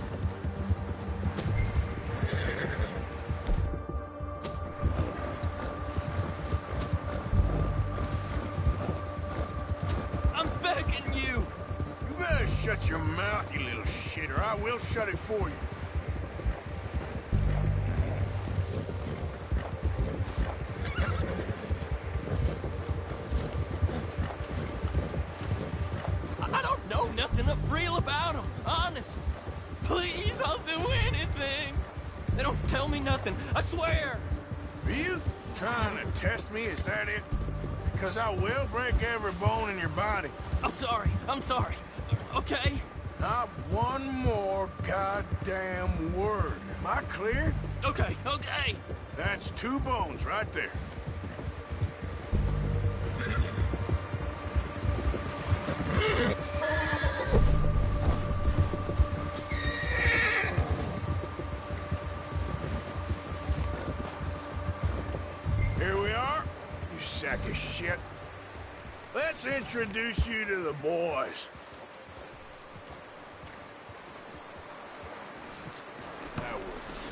I'm begging you. You better shut your mouth, you little shit, or I will shut it for you. I don't know nothing real about him, honest. Please, I'll do anything. They don't tell me nothing, I swear. Are you trying to test me? Is that it? Because I will break every bone in your body. I'm sorry, okay? Not one more goddamn word. Am I clear? Okay. That's 2 bones right there. Here we are, you sack of shit. Let's introduce you to the boys. That works.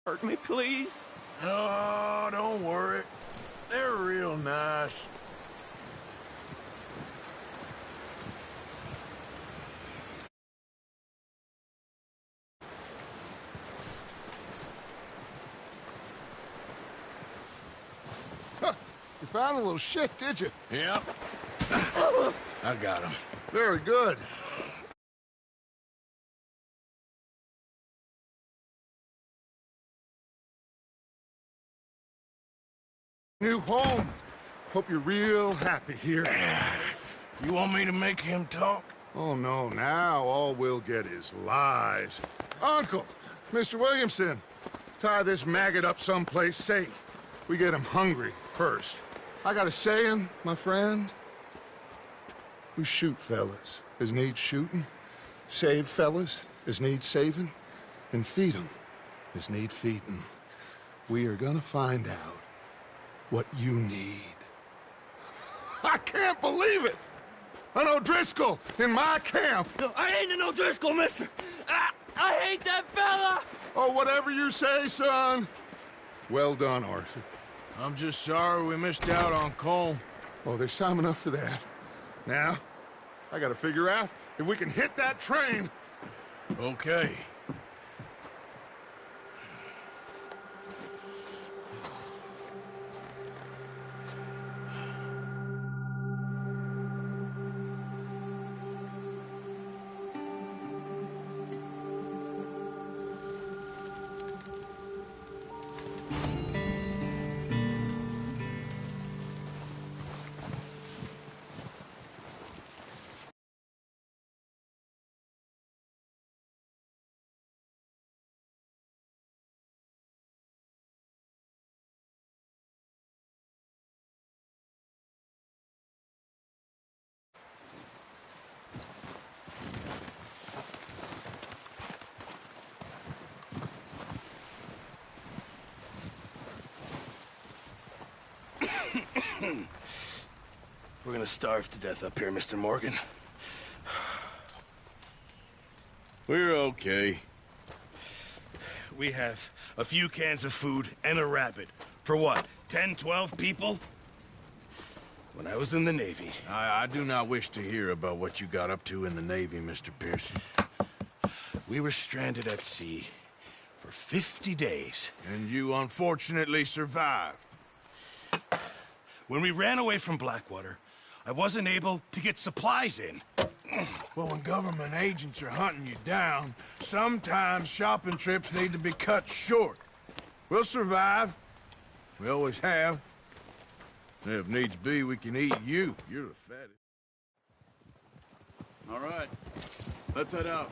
Hurt me, please. Oh, don't worry. They're real nice. You found a little shit, did you? Yep. I got him. Very good. New home. Hope you're real happy here. You want me to make him talk? Oh, no, now all we'll get is lies. Uncle, Mr. Williamson, tie this maggot up someplace safe. We get him hungry first. I got a saying, my friend. We shoot fellas as need shooting, save fellas as need saving, and feed 'em as need feeding. We are gonna find out what you need. I can't believe it! An O'Driscoll in my camp! I ain't an O'Driscoll, mister! I hate that fella! Oh, whatever you say, son. Well done, Arthur. I'm just sorry we missed out on Cole. Oh, there's time enough for that. Now, I gotta figure out if we can hit that train. Okay. We're gonna starve to death up here, Mr. Morgan. We're okay. We have a few cans of food and a rabbit. For what, 10, 12 people? When I was in the Navy... I do not wish to hear about what you got up to in the Navy, Mr. Pearson. We were stranded at sea for 50 days. And you unfortunately survived. When we ran away from Blackwater, I wasn't able to get supplies in. Well, when government agents are hunting you down, sometimes shopping trips need to be cut short. We'll survive. We always have. If needs be, we can eat you. You're the fattest. All right. Let's head out.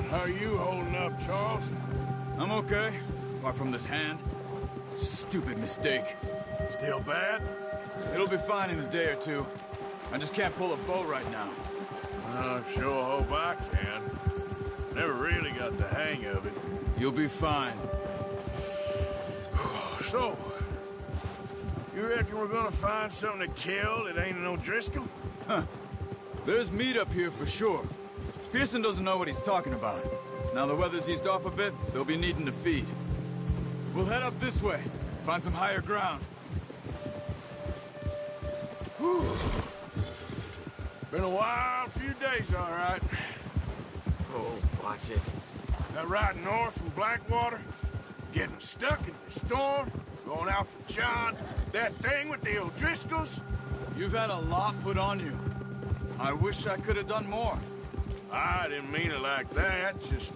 How are you holding up, Charles? I'm okay, apart from this hand. Stupid mistake. Still bad? It'll be fine in a day or two. I just can't pull a bow right now. I sure hope I can. Never really got the hang of it. You'll be fine. So, you reckon we're gonna find something to kill that ain't no Driscoll? Huh. There's meat up here for sure. Pearson doesn't know what he's talking about. Now the weather's eased off a bit, they'll be needing to feed. We'll head up this way, find some higher ground. Whew. Been a wild few days, all right. Oh, watch it. That ride north from Blackwater, getting stuck in the storm, going out for John, that thing with the O'Driscolls. You've had a lot put on you. I wish I could have done more. I didn't mean it like that, just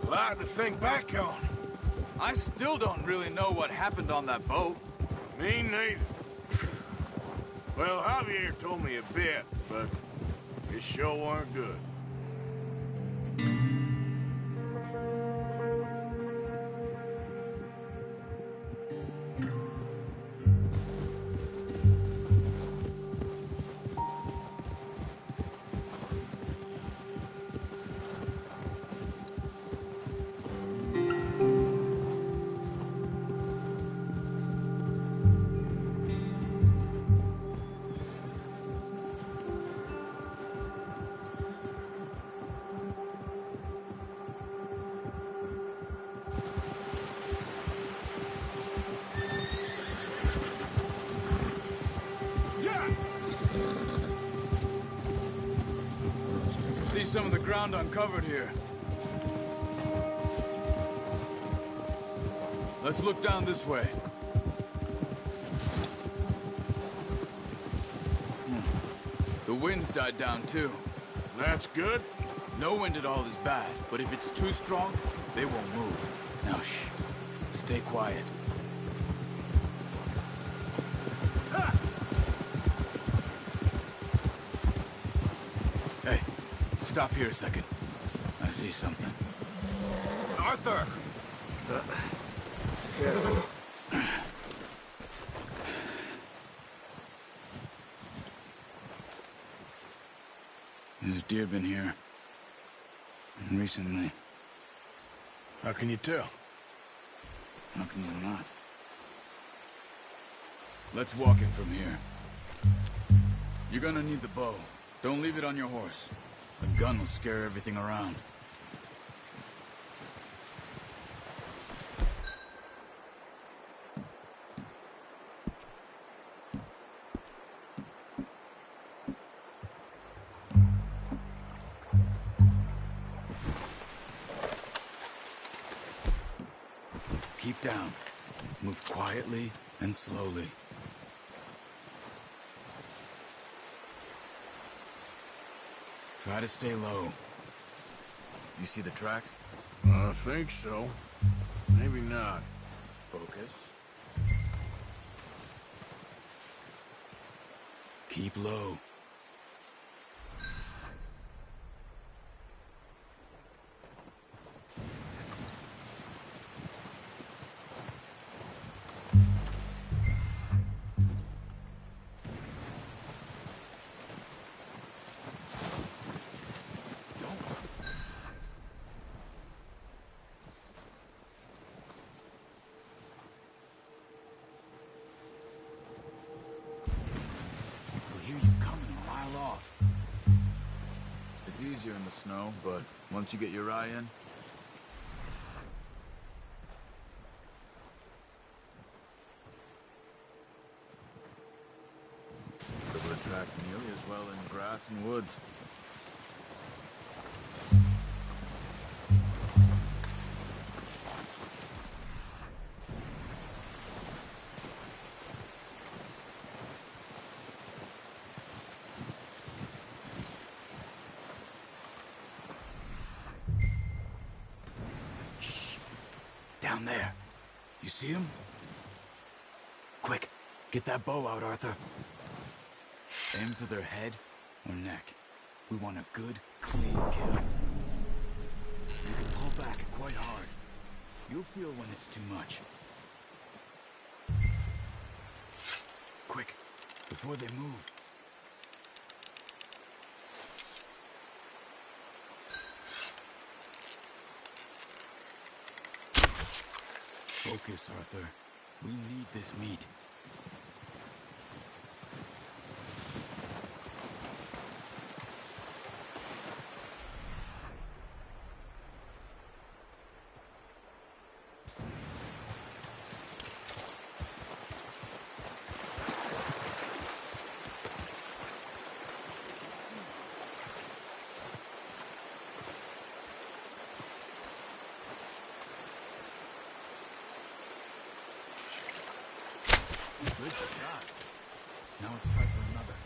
a lot to think back on. I still don't really know what happened on that boat. Me neither. Well, Javier told me a bit, but it sure weren't good. See some of the ground uncovered here. Let's look down this way. The wind's died down too. That's good. No wind at all is bad, but if it's too strong, they won't move. Now shh. Stay quiet. Hey, stop here a second. I see something. Arthur! There's deer been here. Recently. How can you tell? How can you not? Let's walk it from here. You're gonna need the bow. Don't leave it on your horse. A gun will scare everything around. Keep down. Move quietly and slowly. Try to stay low. You see the tracks? I think so. Maybe not. Focus. Keep low. gets easier in the snow, but once you get your eye in... It will attract nearly as well in grass and woods. Down there. You see him? Quick, get that bow out, Arthur. Aim for their head or neck. We want a good, clean kill. You can pull back quite hard. You'll feel when it's too much. Quick, before they move. Focus, Arthur. We need this meat. Good shot. Now let's try for another.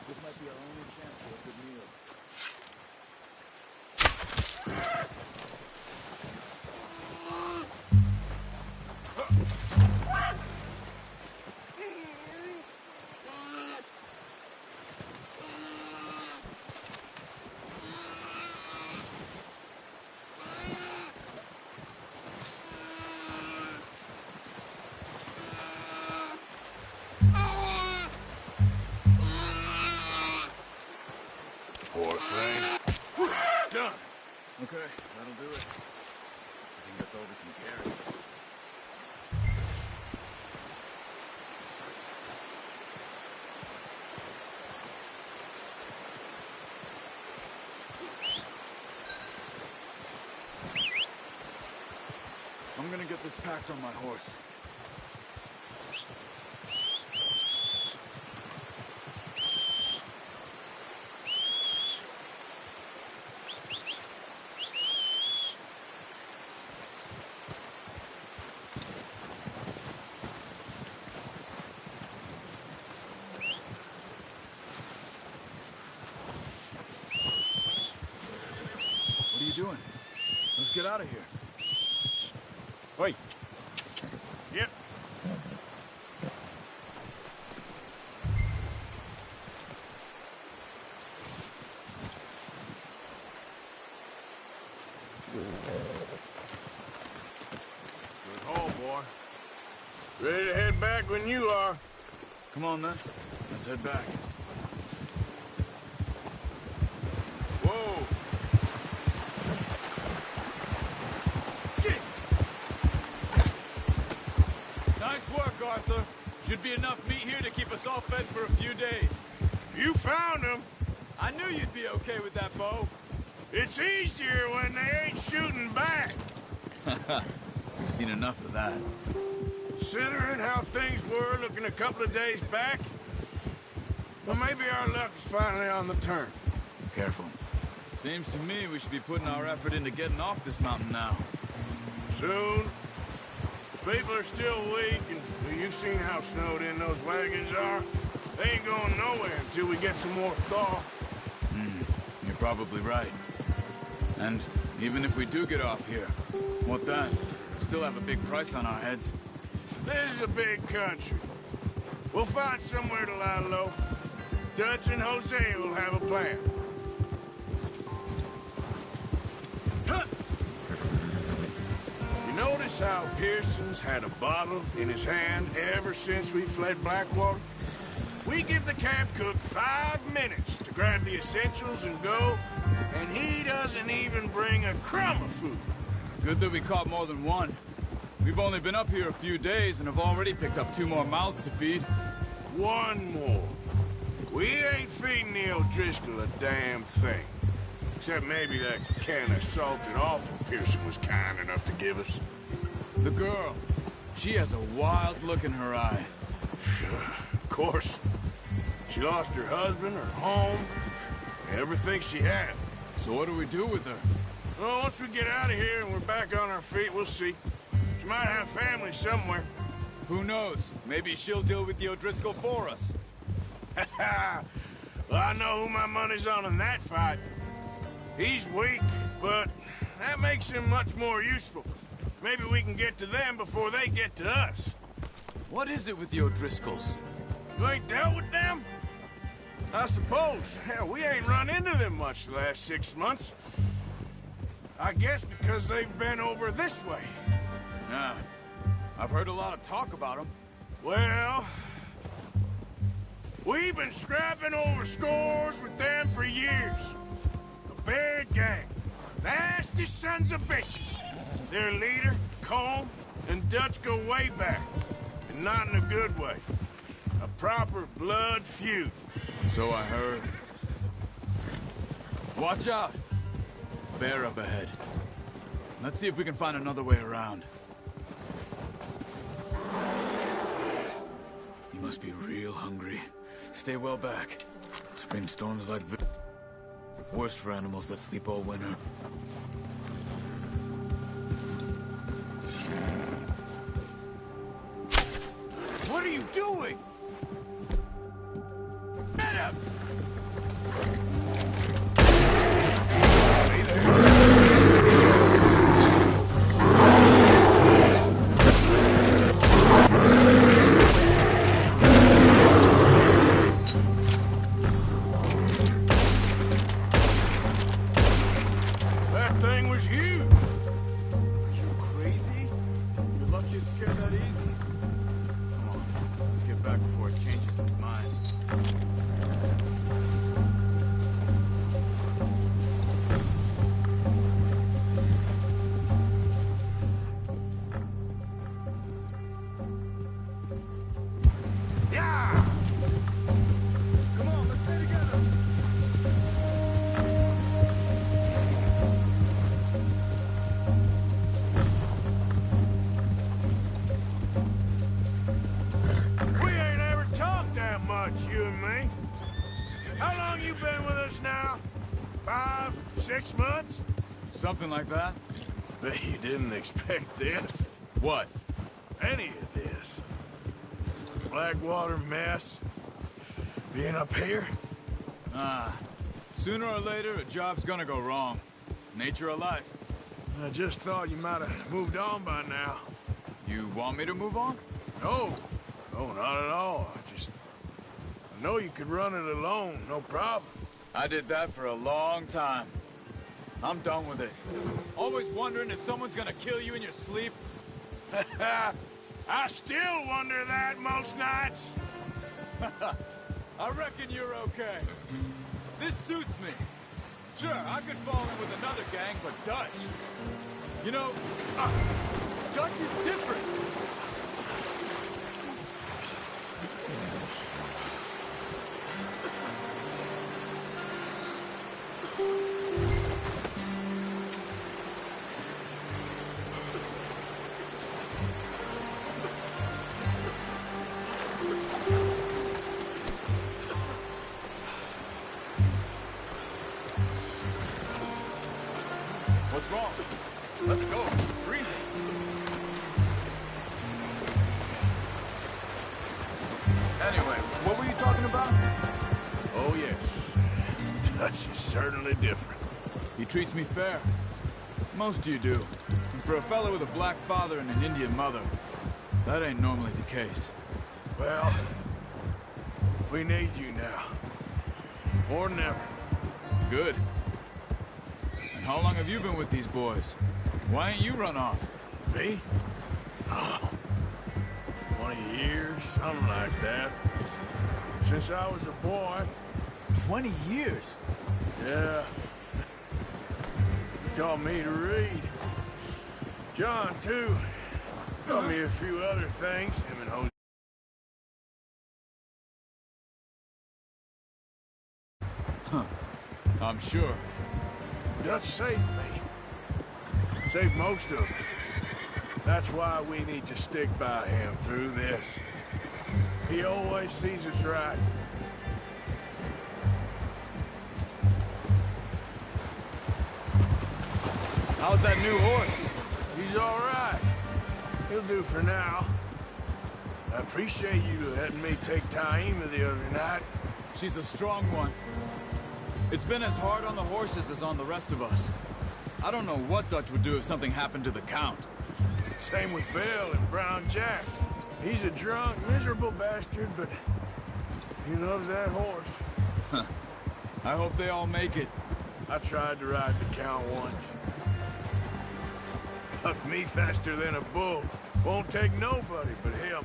This might be our only chance for a good meal. Done. Okay, that'll do it. I think that's all we can carry. I'm gonna get this packed on my horse. What are you doing? Let's get out of here. Wait. Yep. Good haul, boy. Ready to head back when you are. Come on, then. Let's head back. Whoa! Nice work, Arthur. Should be enough meat here to keep us all fed for a few days. You found them. I knew you'd be okay with that bow. It's easier when they ain't shooting back. We've seen enough of that. Considering how things were looking a couple of days back, well, maybe our luck's finally on the turn. Careful. Seems to me we should be putting our effort into getting off this mountain now. Soon. The people are still weak, and well, you've seen how snowed in those wagons are. They ain't going nowhere until we get some more thaw. You're probably right. And even if we do get off here, what then? We still have a big price on our heads. This is a big country. We'll find somewhere to lie low. Dutch and Jose will have a plan. You notice how Pearson's had a bottle in his hand ever since we fled Blackwater? We give the camp cook 5 minutes to grab the essentials and go, and he doesn't even bring a crumb of food. Good that we caught more than one. We've only been up here a few days and have already picked up 2 more mouths to feed. 1 more. We ain't feeding the O'Driscoll a damn thing. Except maybe that can of salted offal Pearson was kind enough to give us. The girl. She has a wild look in her eye. Of course. She lost her husband, her home, everything she had. So what do we do with her? Well, once we get out of here and we're back on our feet, we'll see. She might have family somewhere. Who knows? Maybe she'll deal with the O'Driscoll for us. Well, I know who my money's on in that fight. He's weak, but that makes him much more useful. Maybe we can get to them before they get to us. What is it with the O'Driscolls? You ain't dealt with them? I suppose. Hell, we ain't run into them much the last 6 months. I guess because they've been over this way. Nah. I've heard a lot of talk about them. Well, we've been scrapping over scores with them for years. A bad gang. Nasty sons of bitches. Their leader, Cole, and Dutch go way back. And not in a good way. A proper blood feud. So I heard. Watch out! Bear up ahead. Let's see if we can find another way around. You must be real hungry. Stay well back. Spring storms like this. Worst for animals that sleep all winter. What are you doing? Get him! That thing was huge. You crazy? You're lucky it scared that easy. Come on, let's get back before it changes its mind. Yeah! Come on, let's stay together. We ain't ever talked that much, you and me. How long you been with us now? 5, 6 months? Something like that? Bet you didn't expect this. What? Any of this. Blackwater mess. Being up here? Sooner or later, a job's gonna go wrong. Nature of life. I just thought you might have moved on by now. You want me to move on? No. No, not at all. I know you could run it alone, no problem. I did that for a long time. I'm done with it. Always wondering if someone's gonna kill you in your sleep. I still wonder that most nights. I reckon you're okay. This suits me. Sure, I could fall in with another gang, but Dutch. You know, Dutch is different. What's wrong? Let's go. It's freezing. Anyway, what were you talking about? Oh, yes. Dutch is certainly different. He treats me fair. Most of you do. And for a fella with a black father and an Indian mother, that ain't normally the case. Well, we need you now. More than ever. Good. And how long have you been with these boys? Why ain't you run off? Me? Oh, 20 years, something like that. Since I was a boy. 20 years? Yeah. He taught me to read. John, too. Taught me a few other things, him and Jose. I'm sure. Dutch saved me. Saved most of us. That's why we need to stick by him through this. He always sees us right. How's that new horse? He's all right. He'll do for now. I appreciate you letting me take Taima the other night. She's a strong one. It's been as hard on the horses as on the rest of us. I don't know what Dutch would do if something happened to the Count. Same with Bill and Brown Jack. He's a drunk, miserable bastard, but he loves that horse. Huh. I hope they all make it. I tried to ride the Count once. Hucked me faster than a bull. Won't take nobody but him.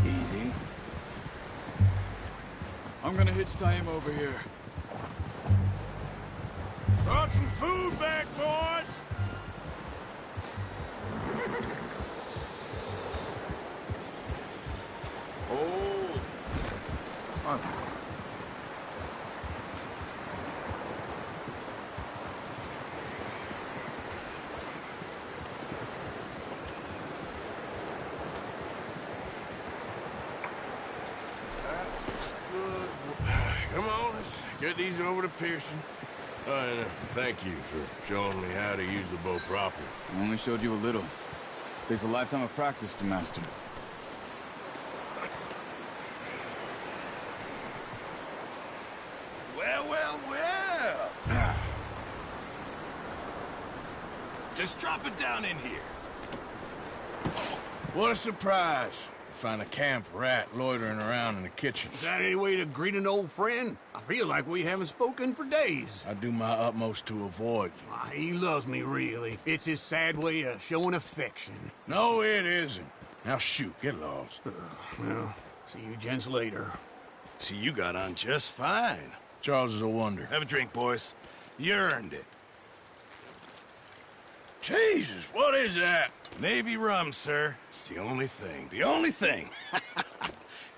Easy. I'm gonna hitch Taima over here. Brought some food back, boys! Oh. Awesome. Come on, let's get these over to Pearson. And thank you for showing me how to use the bow properly. I only showed you a little. Takes a lifetime of practice to master. Well. Just drop it down in here. What a surprise. Find a camp rat loitering around in the kitchen. Is that any way to greet an old friend? I feel like we haven't spoken for days. I do my utmost to avoid you. Why, he loves me, really. It's his sad way of showing affection. No, it isn't. Now shoot, get lost. Well, see you gents later. See, you got on just fine. Charles is a wonder. Have a drink, boys. You earned it. Jesus, what is that? Navy rum, sir. It's the only thing. The only thing.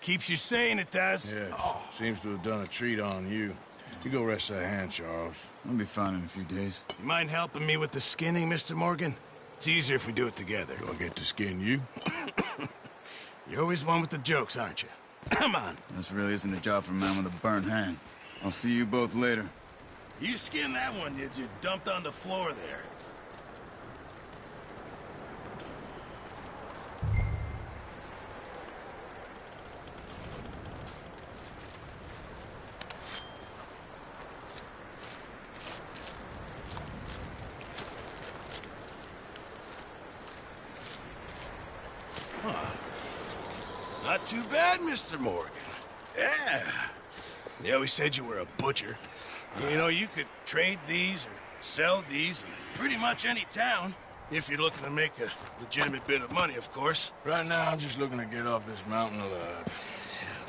Keeps you sane, it does. Yes, seems to have done a treat on you. You go rest that hand, Charles. I'll be fine in a few days. You mind helping me with the skinning, Mr. Morgan? It's easier if we do it together. Do I get to skin you? You're always one with the jokes, aren't you? Come on. This really isn't a job for a man with a burnt hand. I'll see you both later. You skinned that one you dumped on the floor there. Not too bad, Mr. Morgan. Yeah. They always said you were a butcher. You know, you could trade these or sell these in pretty much any town. If you're looking to make a legitimate bit of money, of course. Right now, I'm just looking to get off this mountain alive.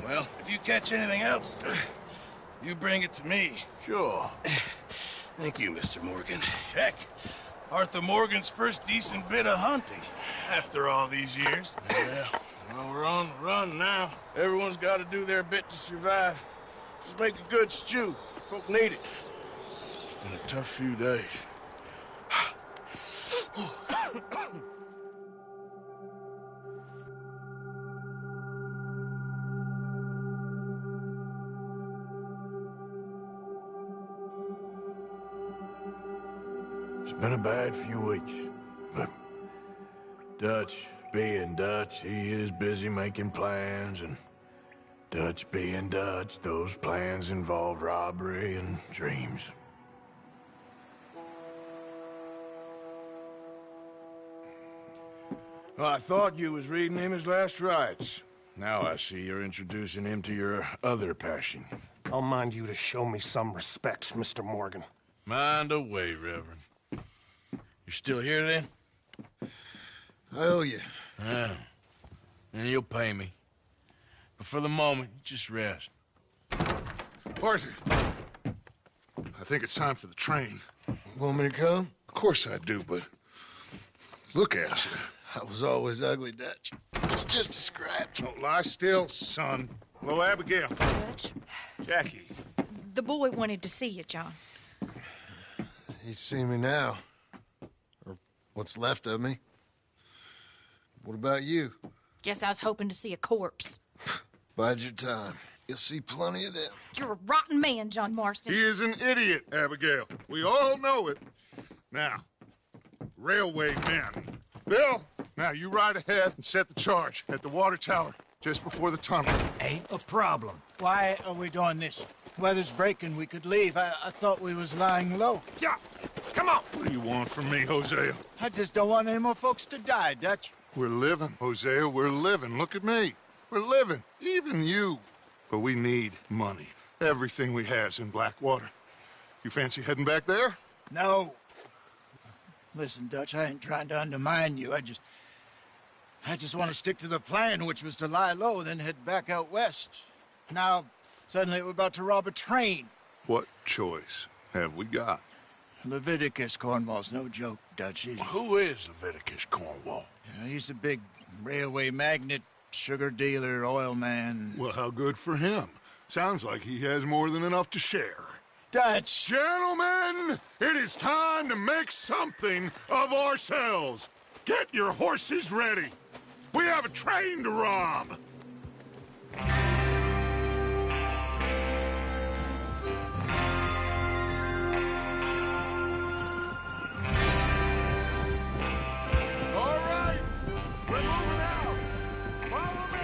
Well, if you catch anything else, you bring it to me. Sure. Thank you, Mr. Morgan. Heck, Arthur Morgan's first decent bit of hunting after all these years. Yeah. Well, we're on the run now. Everyone's got to do their bit to survive. Just make a good stew. Folk need it. It's been a tough few days. It's been a bad few weeks, but Dutch being Dutch, he is busy making plans, and Dutch being Dutch, those plans involve robbery and dreams. Well, I thought you was reading him his last rites. Now I see you're introducing him to your other passion. I'll mind you to show me some respect, Mr. Morgan. Mind away, Reverend. You still here, then? I owe you. Yeah. And you'll pay me. But for the moment, just rest. Arthur, I think it's time for the train. Want me to come? Of course I do, but look at you. I was always ugly, Dutch. It's just a scratch. Don't lie still, son. Hello, Abigail. Dutch, Jackie. the boy wanted to see you, John. He's seen me now. Or what's left of me. What about you? Guess I was hoping to see a corpse. Bide your time. You'll see plenty of them. You're a rotten man, John Marston. He is an idiot, Abigail. We all know it. Now, railway men. Bill, now you ride ahead and set the charge at the water tower just before the tunnel. Ain't a problem. Why are we doing this? Weather's breaking. We could leave. I thought we was lying low. Yeah, come on. What do you want from me, Hosea? I just don't want any more folks to die, Dutch. We're living, Hosea. We're living. Look at me. We're living. Even you. But we need money. Everything we has in Blackwater. You fancy heading back there? No. Listen, Dutch, I ain't trying to undermine you. I just want to stick to the plan, which was to lie low, then head back out west. Now, suddenly we're about to rob a train. What choice have we got? Leviticus Cornwall's no joke, Dutch. Who is Leviticus Cornwall? He's a big railway magnate, sugar dealer, oil man. Well, how good for him. Sounds like he has more than enough to share. Dutch! Gentlemen, it is time to make something of ourselves. Get your horses ready. We have a train to rob. All right, we're moving out. Follow me.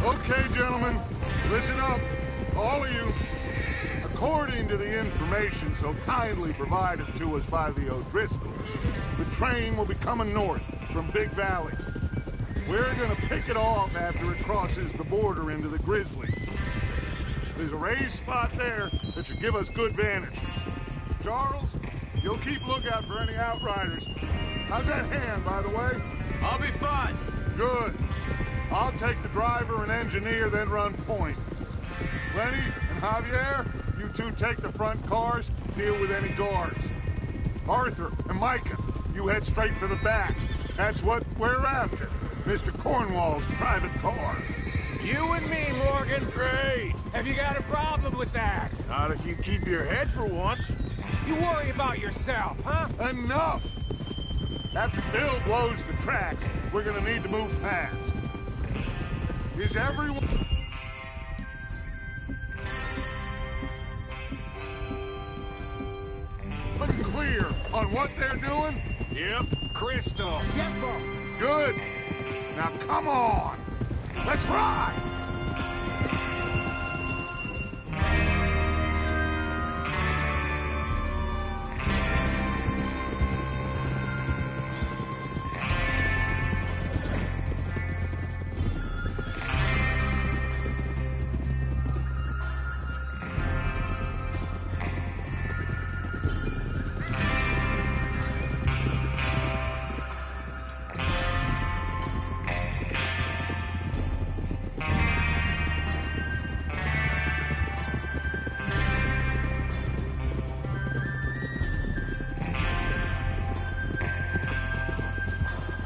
Okay, gentlemen, listen up, all of you. According to the information so kindly provided to us by the O'Driscolls, the train will be coming north from Big Valley. We're gonna pick it off after it crosses the border into the Grizzlies. There's a raised spot there that should give us good vantage. Charles, you'll keep lookout for any outriders. How's that hand, by the way? I'll be fine. Good. I'll take the driver and engineer, then run point. Lenny and Javier, you two take the front cars, deal with any guards. Arthur and Micah, you head straight for the back. That's what we're after. Mr. Cornwall's private car. You and me, Morgan. Great. Have you got a problem with that? Not if you keep your head for once. You worry about yourself, huh? Enough! After Bill blows the tracks, we're gonna need to move fast. Is everyone... clear on what they're doing? Yep. Crystal. Yes, boss. Good. Now come on. Let's ride!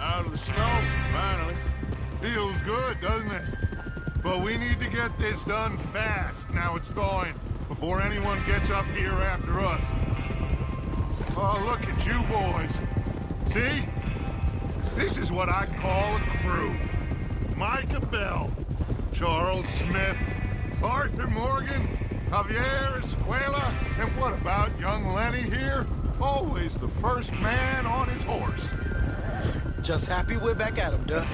Out of the snow, finally. Feels good, doesn't it? But we need to get this done fast. Now it's thawing, before anyone gets up here after us. Oh, look at you boys. See? This is what I call a crew. Micah Bell, Charles Smith, Arthur Morgan, Javier Escuela, and what about young Lenny here? Always the first man on his horse. Just happy we're back at him, Dutch.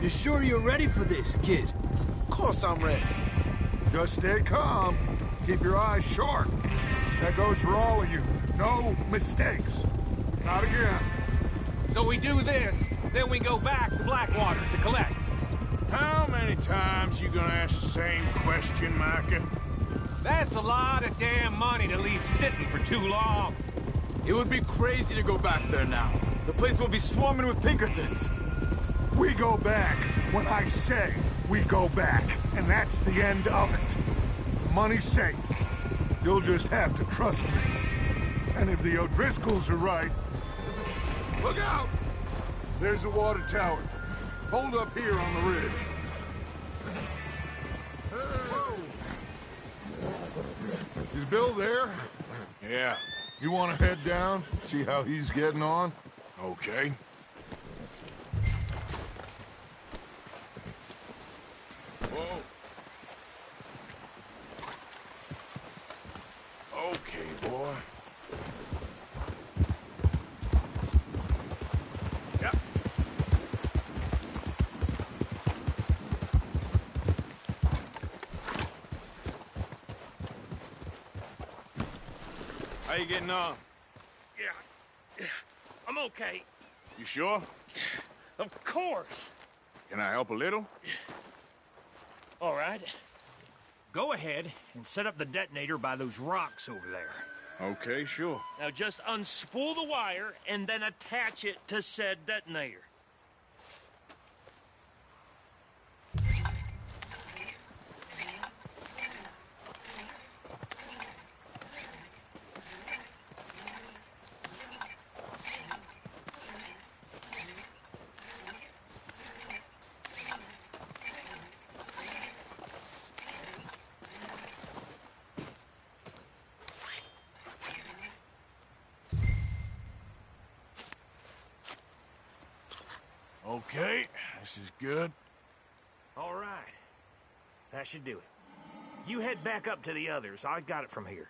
You sure you're ready for this, kid? Of course I'm ready. Just stay calm. Keep your eyes sharp. That goes for all of you. No mistakes. Not again. So we do this, then we go back to Blackwater to collect. How many times you gonna ask the same question, Micah? That's a lot of damn money to leave sitting for too long. It would be crazy to go back there now. The place will be swarming with Pinkertons. We go back when I say we go back, and that's the end of it. Money's safe. You'll just have to trust me. And if the O'Driscolls are right... Look out! There's the water tower. Hold up here on the ridge. Is Bill there? Yeah. You want to head down, see how he's getting on? Okay. Whoa. Okay, boy. Yep. How you getting on? Yeah, I'm okay. You sure? Of course. Can I help a little? All right. Go ahead and set up the detonator by those rocks over there. Okay, sure. Now just unspool the wire and then attach it to said detonator. Okay, this is good. All right. That should do it. You head back up to the others. I got it from here.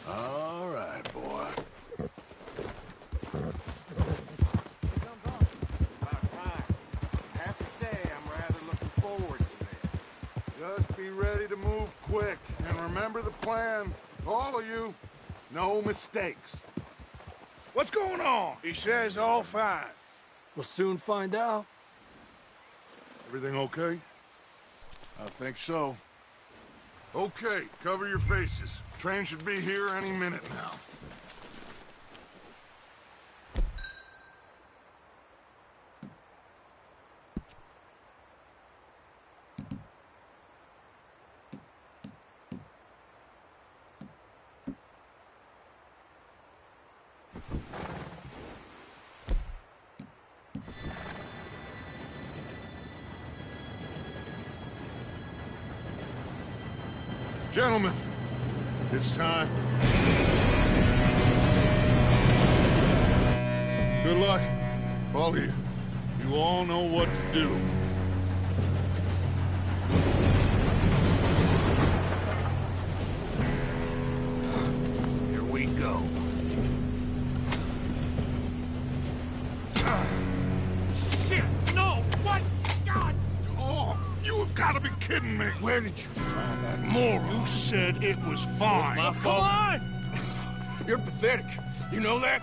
All right, boy. About time. I have to say, I'm rather looking forward to this. Just be ready to move quick, and remember the plan. All of you, no mistakes. What's going on? He says all fine. We'll soon find out. Everything okay? I think so. Okay, cover your faces. Train should be here any minute now. Gentlemen, it's time. Good luck, all of you. You all know what to do. Here we go. Shit! No! What? God! Oh, you have got to be kidding me. Where did you find that moron? You said it was fine. My Come fault. on! You're pathetic. You know that?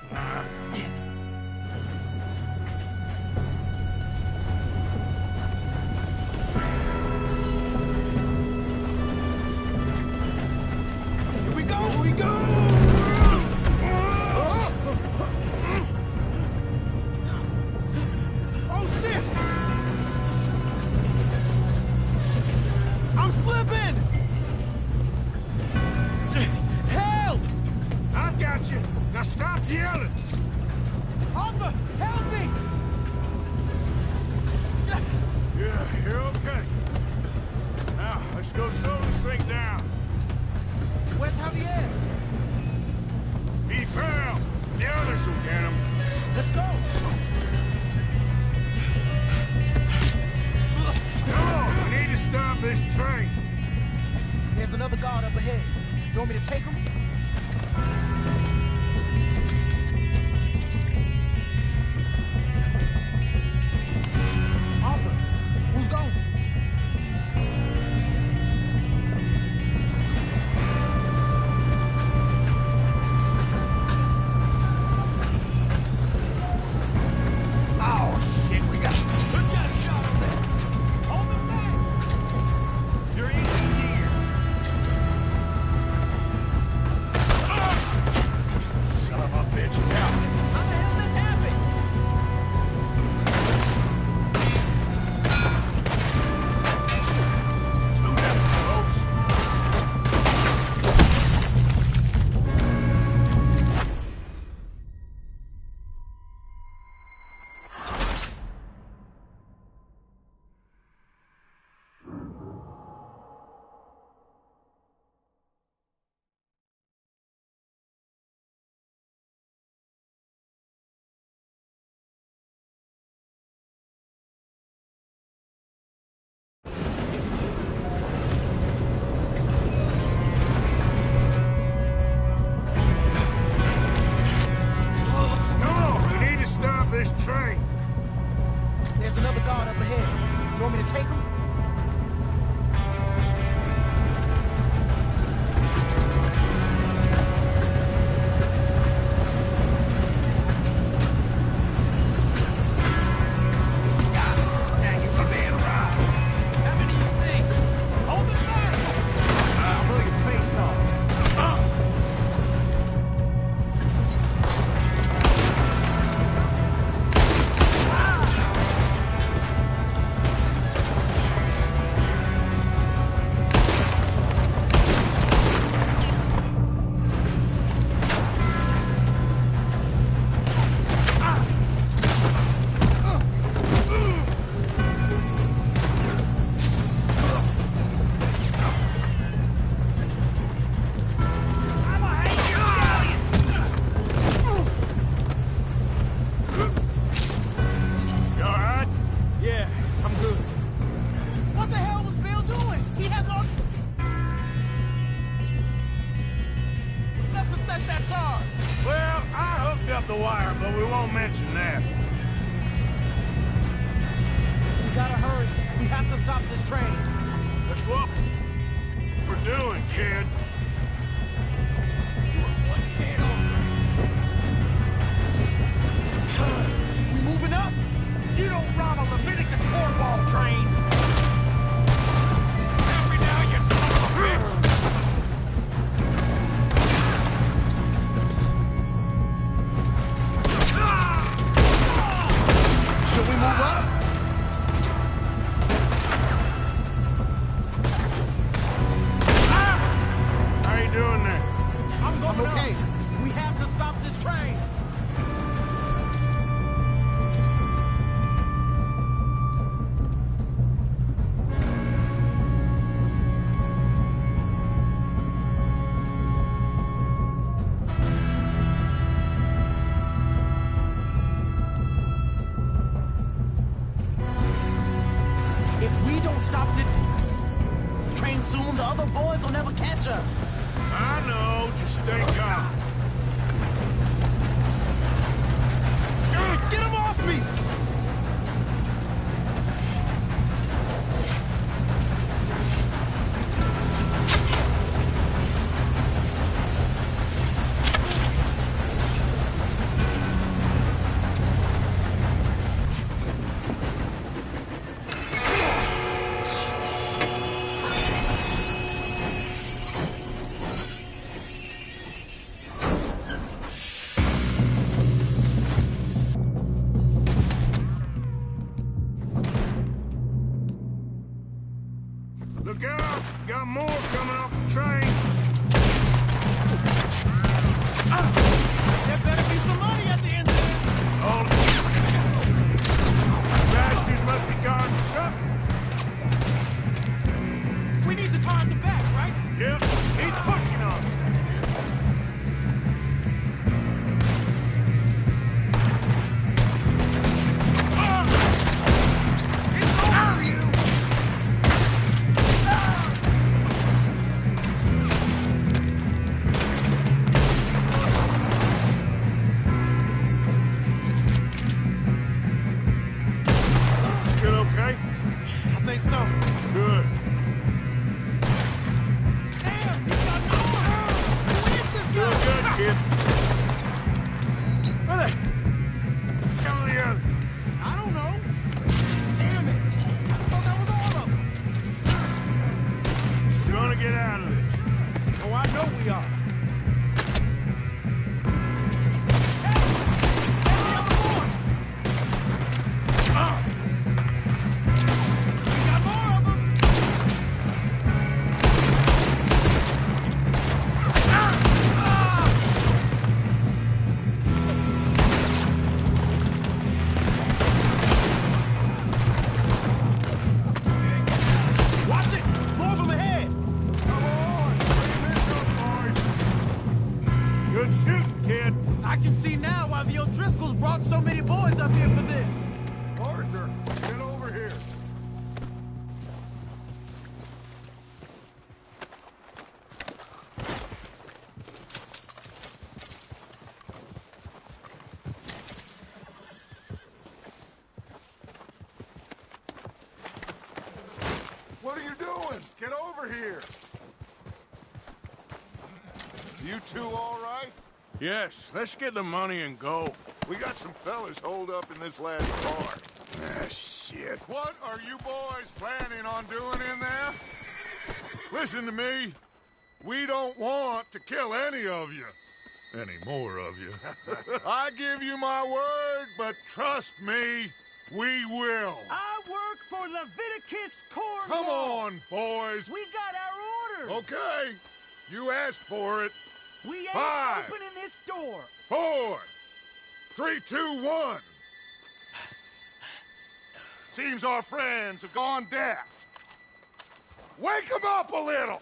Here we go! Here we go! Oh, shit! I'm slipping! Help! I got you. Now stop yelling. Arthur, help me! Yeah, you're okay. Now, let's go slow this thing down. Where's Javier? He fell. The others will get him. Let's go! Come on, we need to stop this train. There's another guard up ahead. You want me to take him? this train. There's another guard up ahead. You want me to take him? Look out! Got more coming off the train. There better be some money at the end of this. Oh, bastards must be guarding something. We need the car at the back, right? Yep, he's pushing on it. get over here! You two all right? Yes, let's get the money and go. We got some fellas holed up in this last bar. Ah, shit. What are you boys planning on doing in there? Listen to me. We don't want to kill any of you. Any more of you. I give you my word, but trust me, we will. I work for Leviticus Corps. Come on, boys. We got our orders. Okay. You asked for it. We ain't 5, opening this door. 4, 3, 2, 1. Seems our friends have gone deaf. Wake them up a little.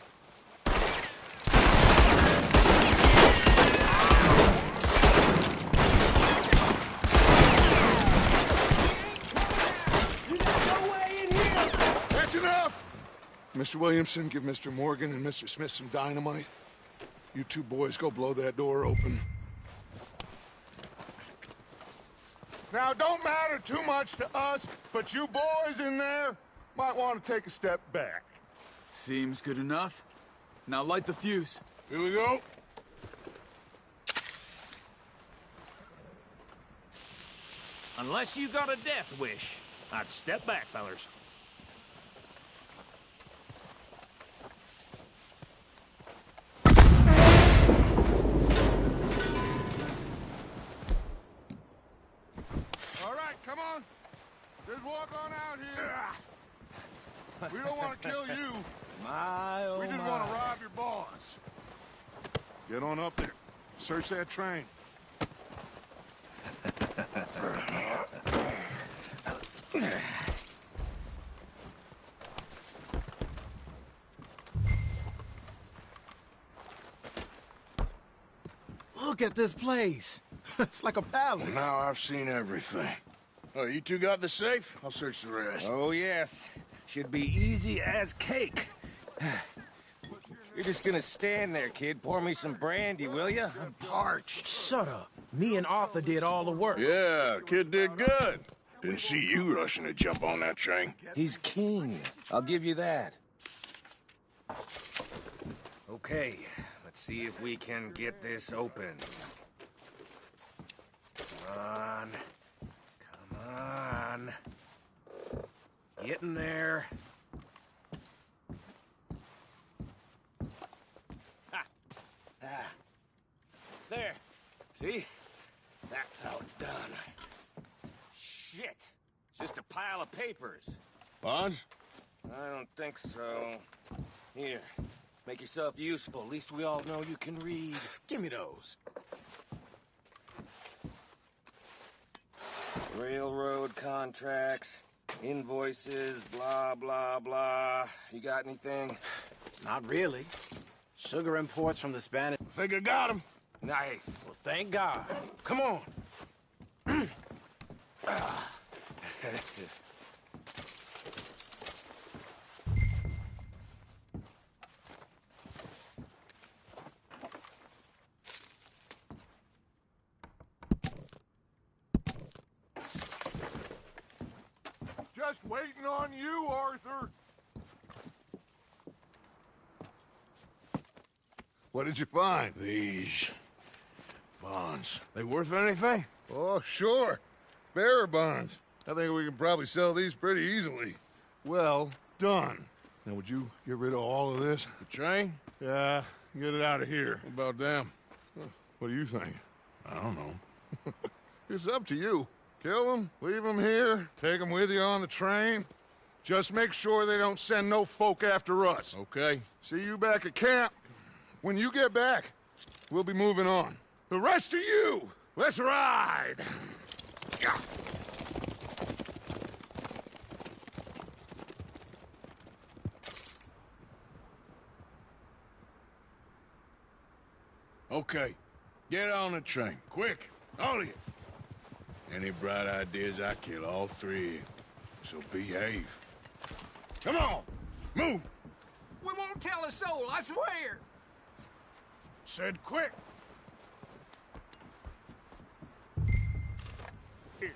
That's enough! Mr. Williamson, give Mr. Morgan and Mr. Smith some dynamite. You two boys go blow that door open. Now, don't matter too much to us, but you boys in there might want to take a step back. Seems good enough. Now light the fuse. Here we go. Unless you got a death wish, I'd step back, fellers. All right, come on. Just walk on out here. We don't want to kill you. My, oh We just want to rob your boss. Get on up there. Search that train. Look at this place. It's like a palace. Well, now I've seen everything. Oh, you two got the safe? I'll search the rest. Oh, yes. Should be easy as cake. You're just gonna stand there, kid. Pour me some brandy, will you? I'm parched. Shut up. Me and Arthur did all the work. Yeah, the kid did good. Didn't see you rushing to jump on that train. He's keen. I'll give you that. Okay, let's see if we can get this open. Come on. Come on. Get in there. Ha! Ah. There. See? That's how it's done. Shit. It's just a pile of papers. Bonds? I don't think so. Here. Make yourself useful. At least we all know you can read. Give me those. Railroad contracts, invoices, blah, blah, blah. You got anything? Not really. Sugar imports from the Spanish. I think I got him. Nice. Well, thank God. Come on. Just waiting on you, Arthur. What did you find? These bonds. They worth anything? Oh, sure. Bearer bonds. I think we can probably sell these pretty easily. Well done. Now, would you get rid of all of this? The train? Yeah, get it out of here. What about them? What do you think? I don't know. It's up to you. Kill them, leave them here, take them with you on the train. Just make sure they don't send no folk after us. Okay. See you back at camp. When you get back, we'll be moving on. The rest of you, let's ride! Okay. Get on the train. Quick. All of you. Any bright ideas, I kill all three of you. So behave. Come on! Move! We won't tell a soul, I swear. Said quick! Here.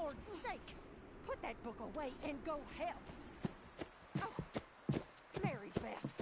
Lord's sake! Put that book away and go help. Oh, Mary Beth.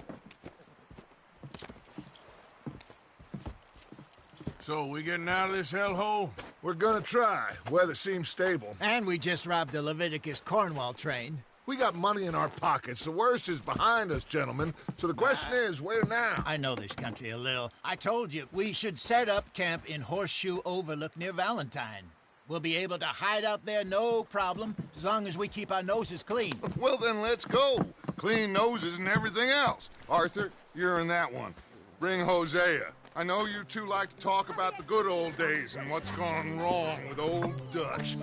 So, we getting out of this hellhole? We're gonna try. Weather seems stable. And we just robbed the Leviticus Cornwall train. We got money in our pockets. The worst is behind us, gentlemen. So the question is, where now? I know this country a little. I told you, we should set up camp in Horseshoe Overlook near Valentine. We'll be able to hide out there, no problem, as long as we keep our noses clean. Well, then let's go. Clean noses and everything else. Arthur, you're in that one. Bring Hosea. I know you two like to talk about the good old days and what's gone wrong with old Dutch.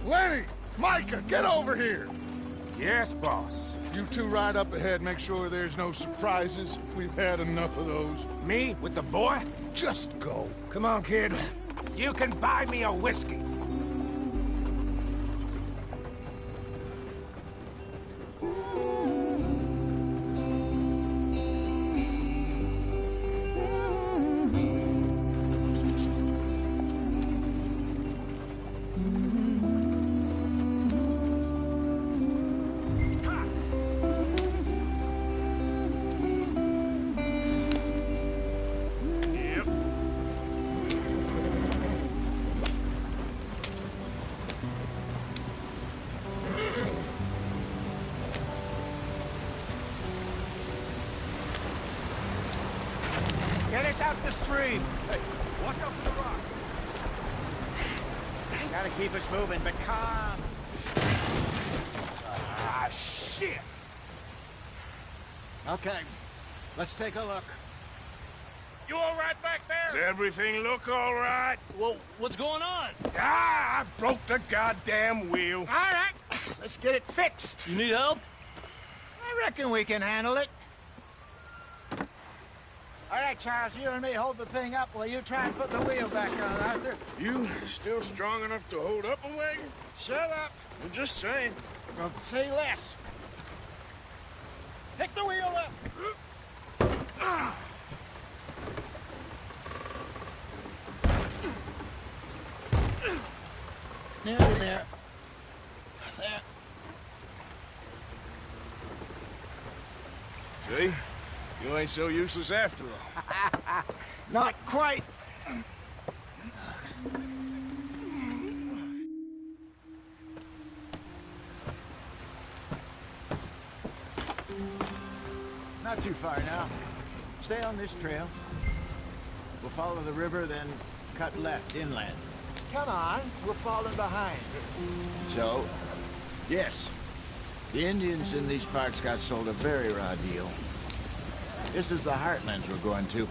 Lenny! Micah, get over here! Yes, boss. You two ride up ahead, make sure there's no surprises. We've had enough of those. Me with the boy? Just go. Come on, kid. You can buy me a whiskey. Get us out the stream. Hey, watch out for the rock. Gotta keep us moving, but calm. Ah, shit! Okay, let's take a look. You all right back there? Does everything look all right? Well, what's going on? Ah, I broke the goddamn wheel. All right, let's get it fixed. You need help? I reckon we can handle it. All right, Charles, you and me hold the thing up while you try and put the wheel back on, Arthur. You still strong enough to hold up a wagon? Shut up. I'm just saying. Don't say less. Pick the wheel up. Nearly there. There. See? You ain't so useless after all. Not quite. Not too far now. Stay on this trail. We'll follow the river, then cut left inland. Come on, we're falling behind. So, yes, the Indians in these parts got sold a very raw deal. This is the heartlands we're going to.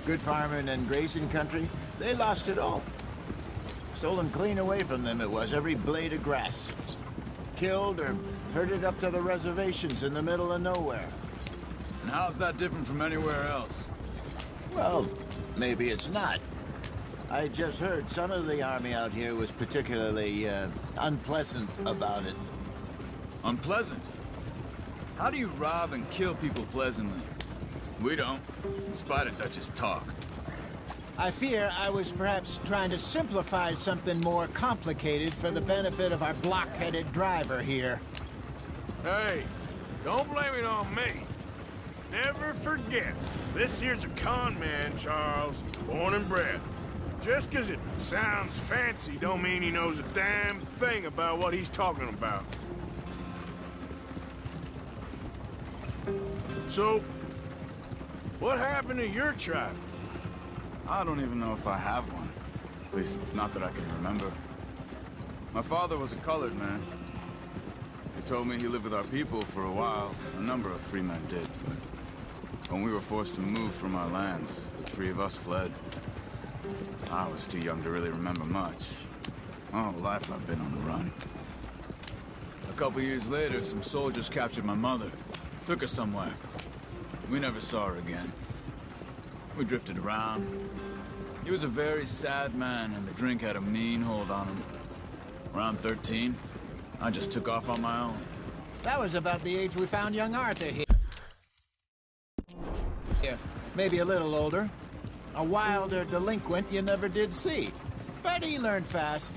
Good farming and grazing country, they lost it all. Stolen clean away from them it was, every blade of grass. Killed or herded up to the reservations in the middle of nowhere. And how's that different from anywhere else? Well, maybe it's not. I just heard some of the army out here was particularly, unpleasant about it. Unpleasant? How do you rob and kill people pleasantly? We don't, in spite of Dutch's talk. I fear I was perhaps trying to simplify something more complicated for the benefit of our block-headed driver here. Hey, don't blame it on me. Never forget, this here's a con man, Charles, born and bred. Just 'cause it sounds fancy don't mean he knows a damn thing about what he's talking about. So, what happened to your tribe? I don't even know if I have one. At least, not that I can remember. My father was a colored man. He told me he lived with our people for a while. A number of free men did, but when we were forced to move from our lands, the three of us fled. I was too young to really remember much. My whole life I've been on the run. A couple years later, some soldiers captured my mother. Took her somewhere. We never saw her again. We drifted around. He was a very sad man, and the drink had a mean hold on him. Around 13, I just took off on my own. That was about the age we found young Arthur here. Yeah, maybe a little older. A wilder delinquent you never did see. But he learned fast.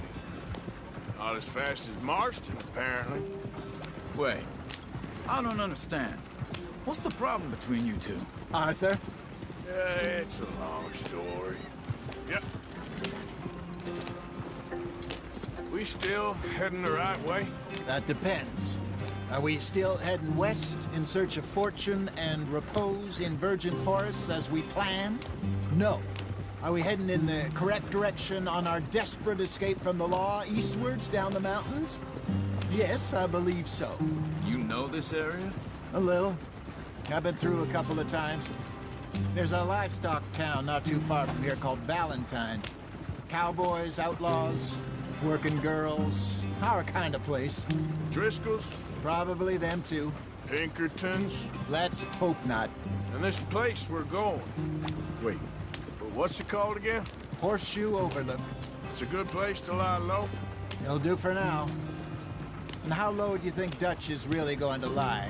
Not as fast as Marston, apparently. Wait, I don't understand. What's the problem between you two? Arthur? It's a long story. Yep. We still heading the right way? That depends. Are we still heading west in search of fortune and repose in virgin forests as we planned? No. Are we heading in the correct direction on our desperate escape from the law eastwards down the mountains? Yes, I believe so. You know this area? A little. I've been through a couple of times. There's a livestock town not too far from here called Valentine. Cowboys, outlaws, working girls, our kind of place. Driscoll's? Probably them too. Pinkertons? Let's hope not. And this place we're going. Wait, but what's it called again? Horseshoe Overlook. It's a good place to lie low? It'll do for now. And how low do you think Dutch is really going to lie?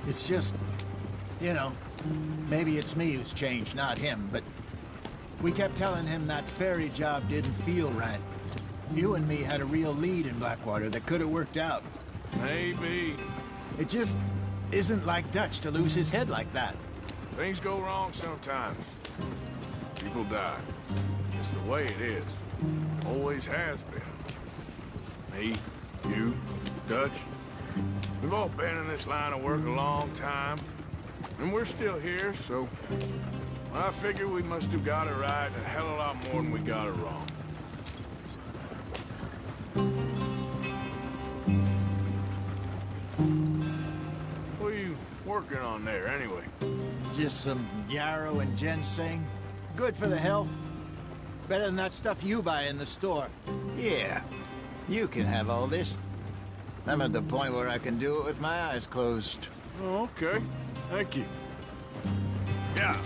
It's just, you know, maybe it's me who's changed, not him, but we kept telling him that ferry job didn't feel right. You and me had a real lead in Blackwater that could have worked out. Maybe. It just isn't like Dutch to lose his head like that. Things go wrong sometimes. People die. It's the way it is. Always has been. Me, you, Dutch. We've all been in this line of work a long time. And we're still here, so I figure we must have got it right a hell of a lot more than we got it wrong. What are you working on there, anyway? Just some yarrow and ginseng. Good for the health. Better than that stuff you buy in the store. Yeah, you can have all this. I'm at the point where I can do it with my eyes closed. Oh, okay. Thank you. Yeah.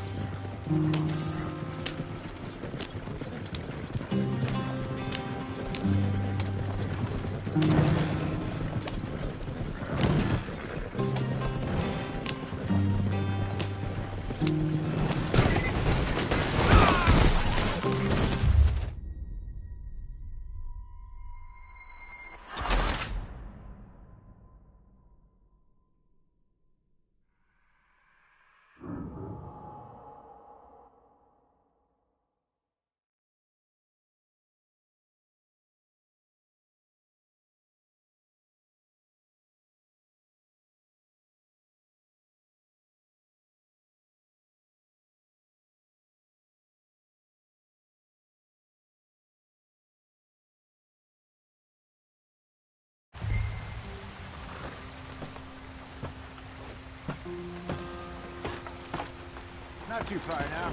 Not too far now.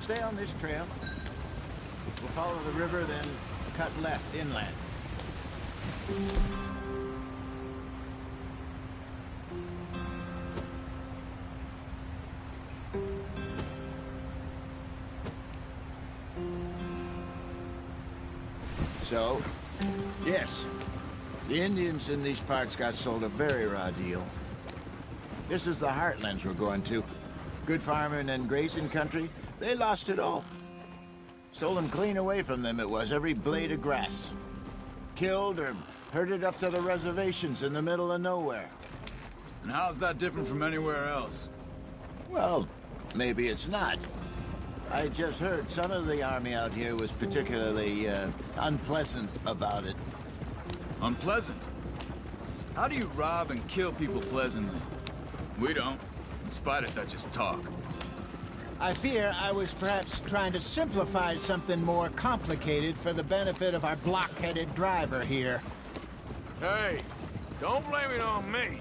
Stay on this trail. We'll follow the river, then cut left inland. So, yes, the Indians in these parts got sold a very raw deal. This is the heartlands we're going to. Good farming and grazing country, they lost it all. Stolen clean away from them it was, every blade of grass. Killed or herded up to the reservations in the middle of nowhere. And how's that different from anywhere else? Well, maybe it's not. I just heard some of the army out here was particularly, unpleasant about it. Unpleasant? How do you rob and kill people pleasantly? We don't, in spite of Dutch's talk. I fear I was perhaps trying to simplify something more complicated for the benefit of our block-headed driver here. Hey, don't blame it on me.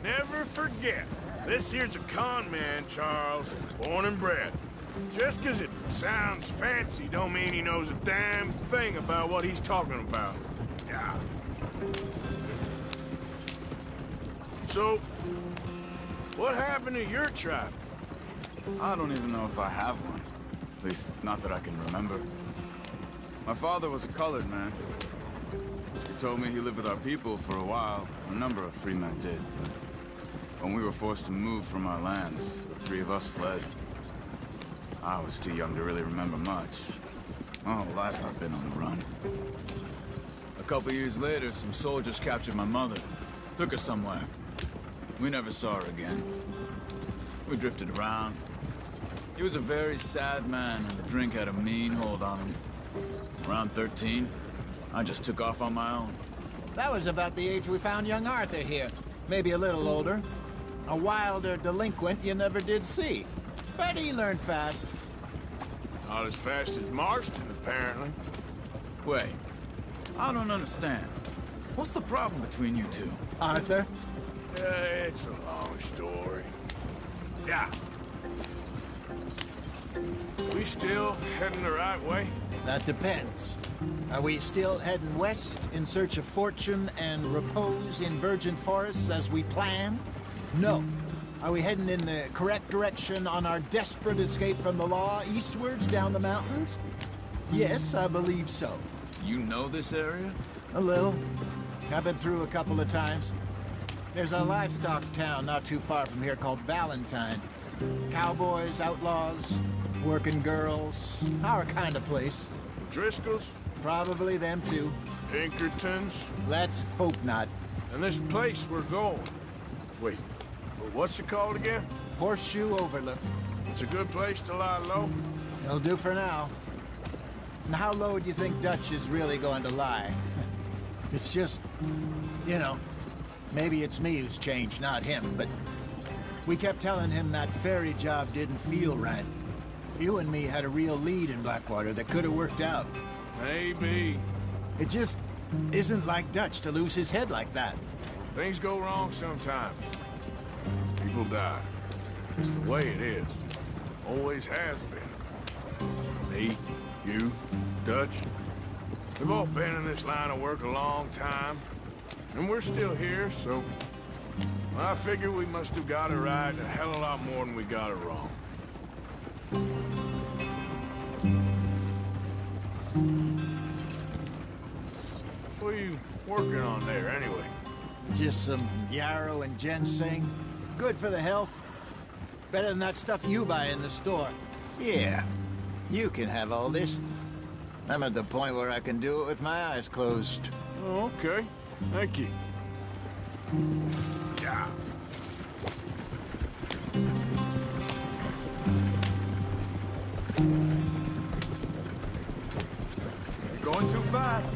Never forget, this here's a con man, Charles, born and bred. Just 'cause it sounds fancy don't mean he knows a damn thing about what he's talking about. Yeah. So, what happened to your tribe? I don't even know if I have one. At least, not that I can remember. My father was a colored man. He told me he lived with our people for a while. A number of free men did, but when we were forced to move from our lands, the three of us fled. I was too young to really remember much. My whole life I've been on the run. A couple years later, some soldiers captured my mother. Took her somewhere. We never saw her again. We drifted around. He was a very sad man, and the drink had a mean hold on him. Around 13, I just took off on my own. That was about the age we found young Arthur here. Maybe a little older. A wilder delinquent you never did see. But he learned fast. Not as fast as Marston, apparently. Wait, I don't understand. What's the problem between you two? Arthur? It's a long story. Yeah. We still heading the right way? That depends. Are we still heading west in search of fortune and repose in virgin forests as we planned? No. Are we heading in the correct direction on our desperate escape from the law eastwards down the mountains? Yes, I believe so. You know this area? A little. I've been through a couple of times. There's a livestock town not too far from here called Valentine. Cowboys, outlaws, working girls, our kind of place. Driscolls? Probably them too. Pinkertons? Let's hope not. And this place we're going. Wait, what's it called again? Horseshoe Overlook. It's a good place to lie low? It'll do for now. And how low do you think Dutch is really going to lie? It's just, you know, maybe it's me who's changed, not him, but we kept telling him that ferry job didn't feel right. You and me had a real lead in Blackwater that could have worked out. Maybe. It just isn't like Dutch to lose his head like that. Things go wrong sometimes. People die. It's the way it is. Always has been. Me, you, Dutch. We've all been in this line of work a long time. And we're still here, so I figure we must have got it right a hell of a lot more than we got it wrong. What are you working on there, anyway? Just some yarrow and ginseng. Good for the health. Better than that stuff you buy in the store. Yeah, you can have all this. I'm at the point where I can do it with my eyes closed. Oh, okay. Thank you. Yeah. You're going too fast.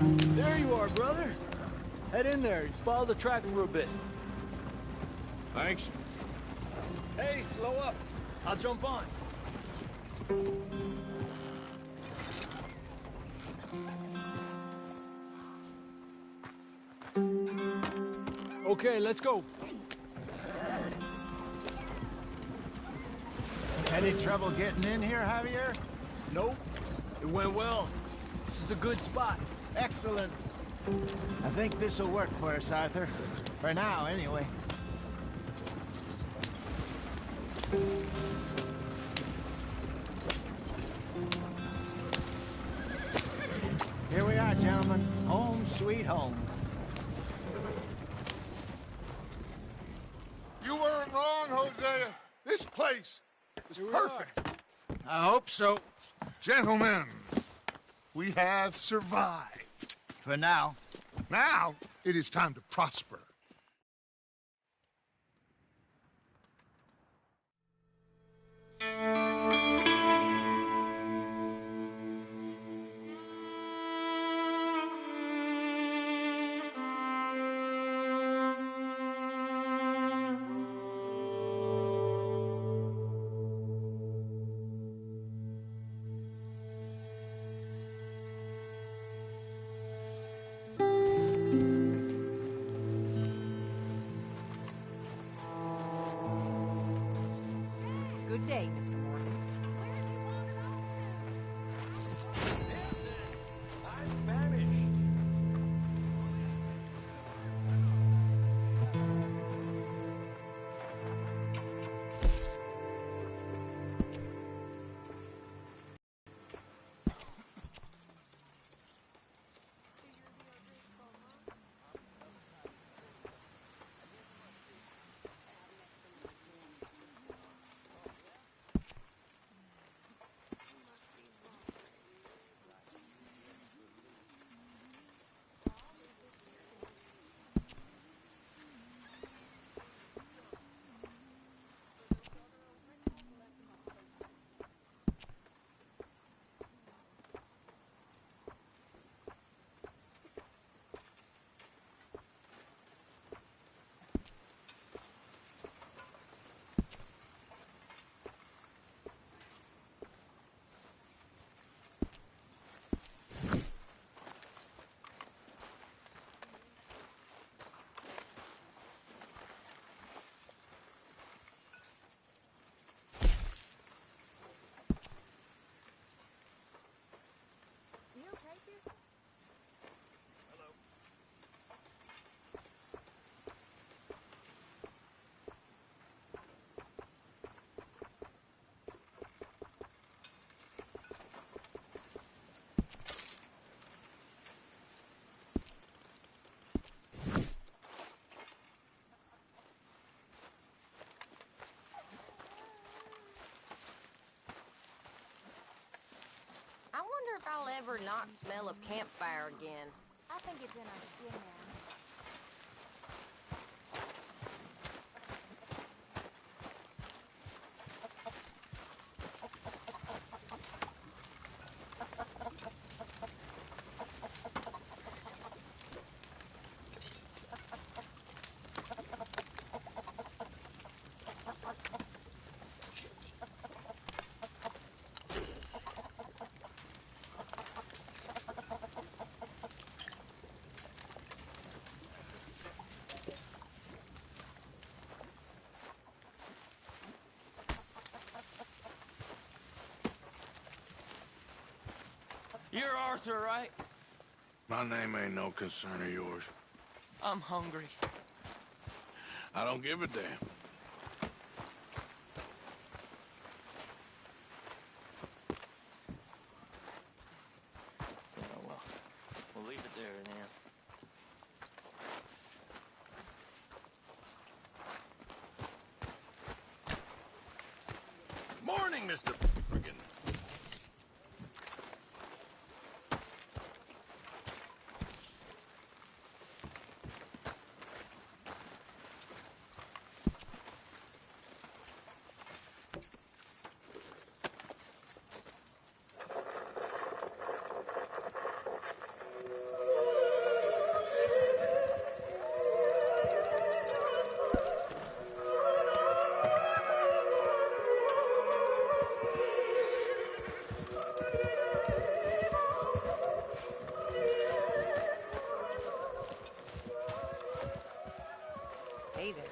There you are, brother. Head in there. Follow the track for a bit. Thanks. Hey, slow up. I'll jump on. Okay, let's go. Any trouble getting in here, Javier? Nope. It went well. This is a good spot. Excellent. I think this'll work for us, Arthur. For now, anyway. gentlemen. Home sweet home. You weren't wrong, Hosea. This place is perfect. I hope so. Gentlemen, we have survived. For now. Now, it is time to prosper. Good day, Mr. Morgan. I wonder if I'll ever not smell of campfire again. I think it's in our skin now. You're Arthur, right? My name ain't no concern of yours. I'm hungry. I don't give a damn. Oh, well, we'll leave it there then. Morning, Mr. Friggin. Hey there.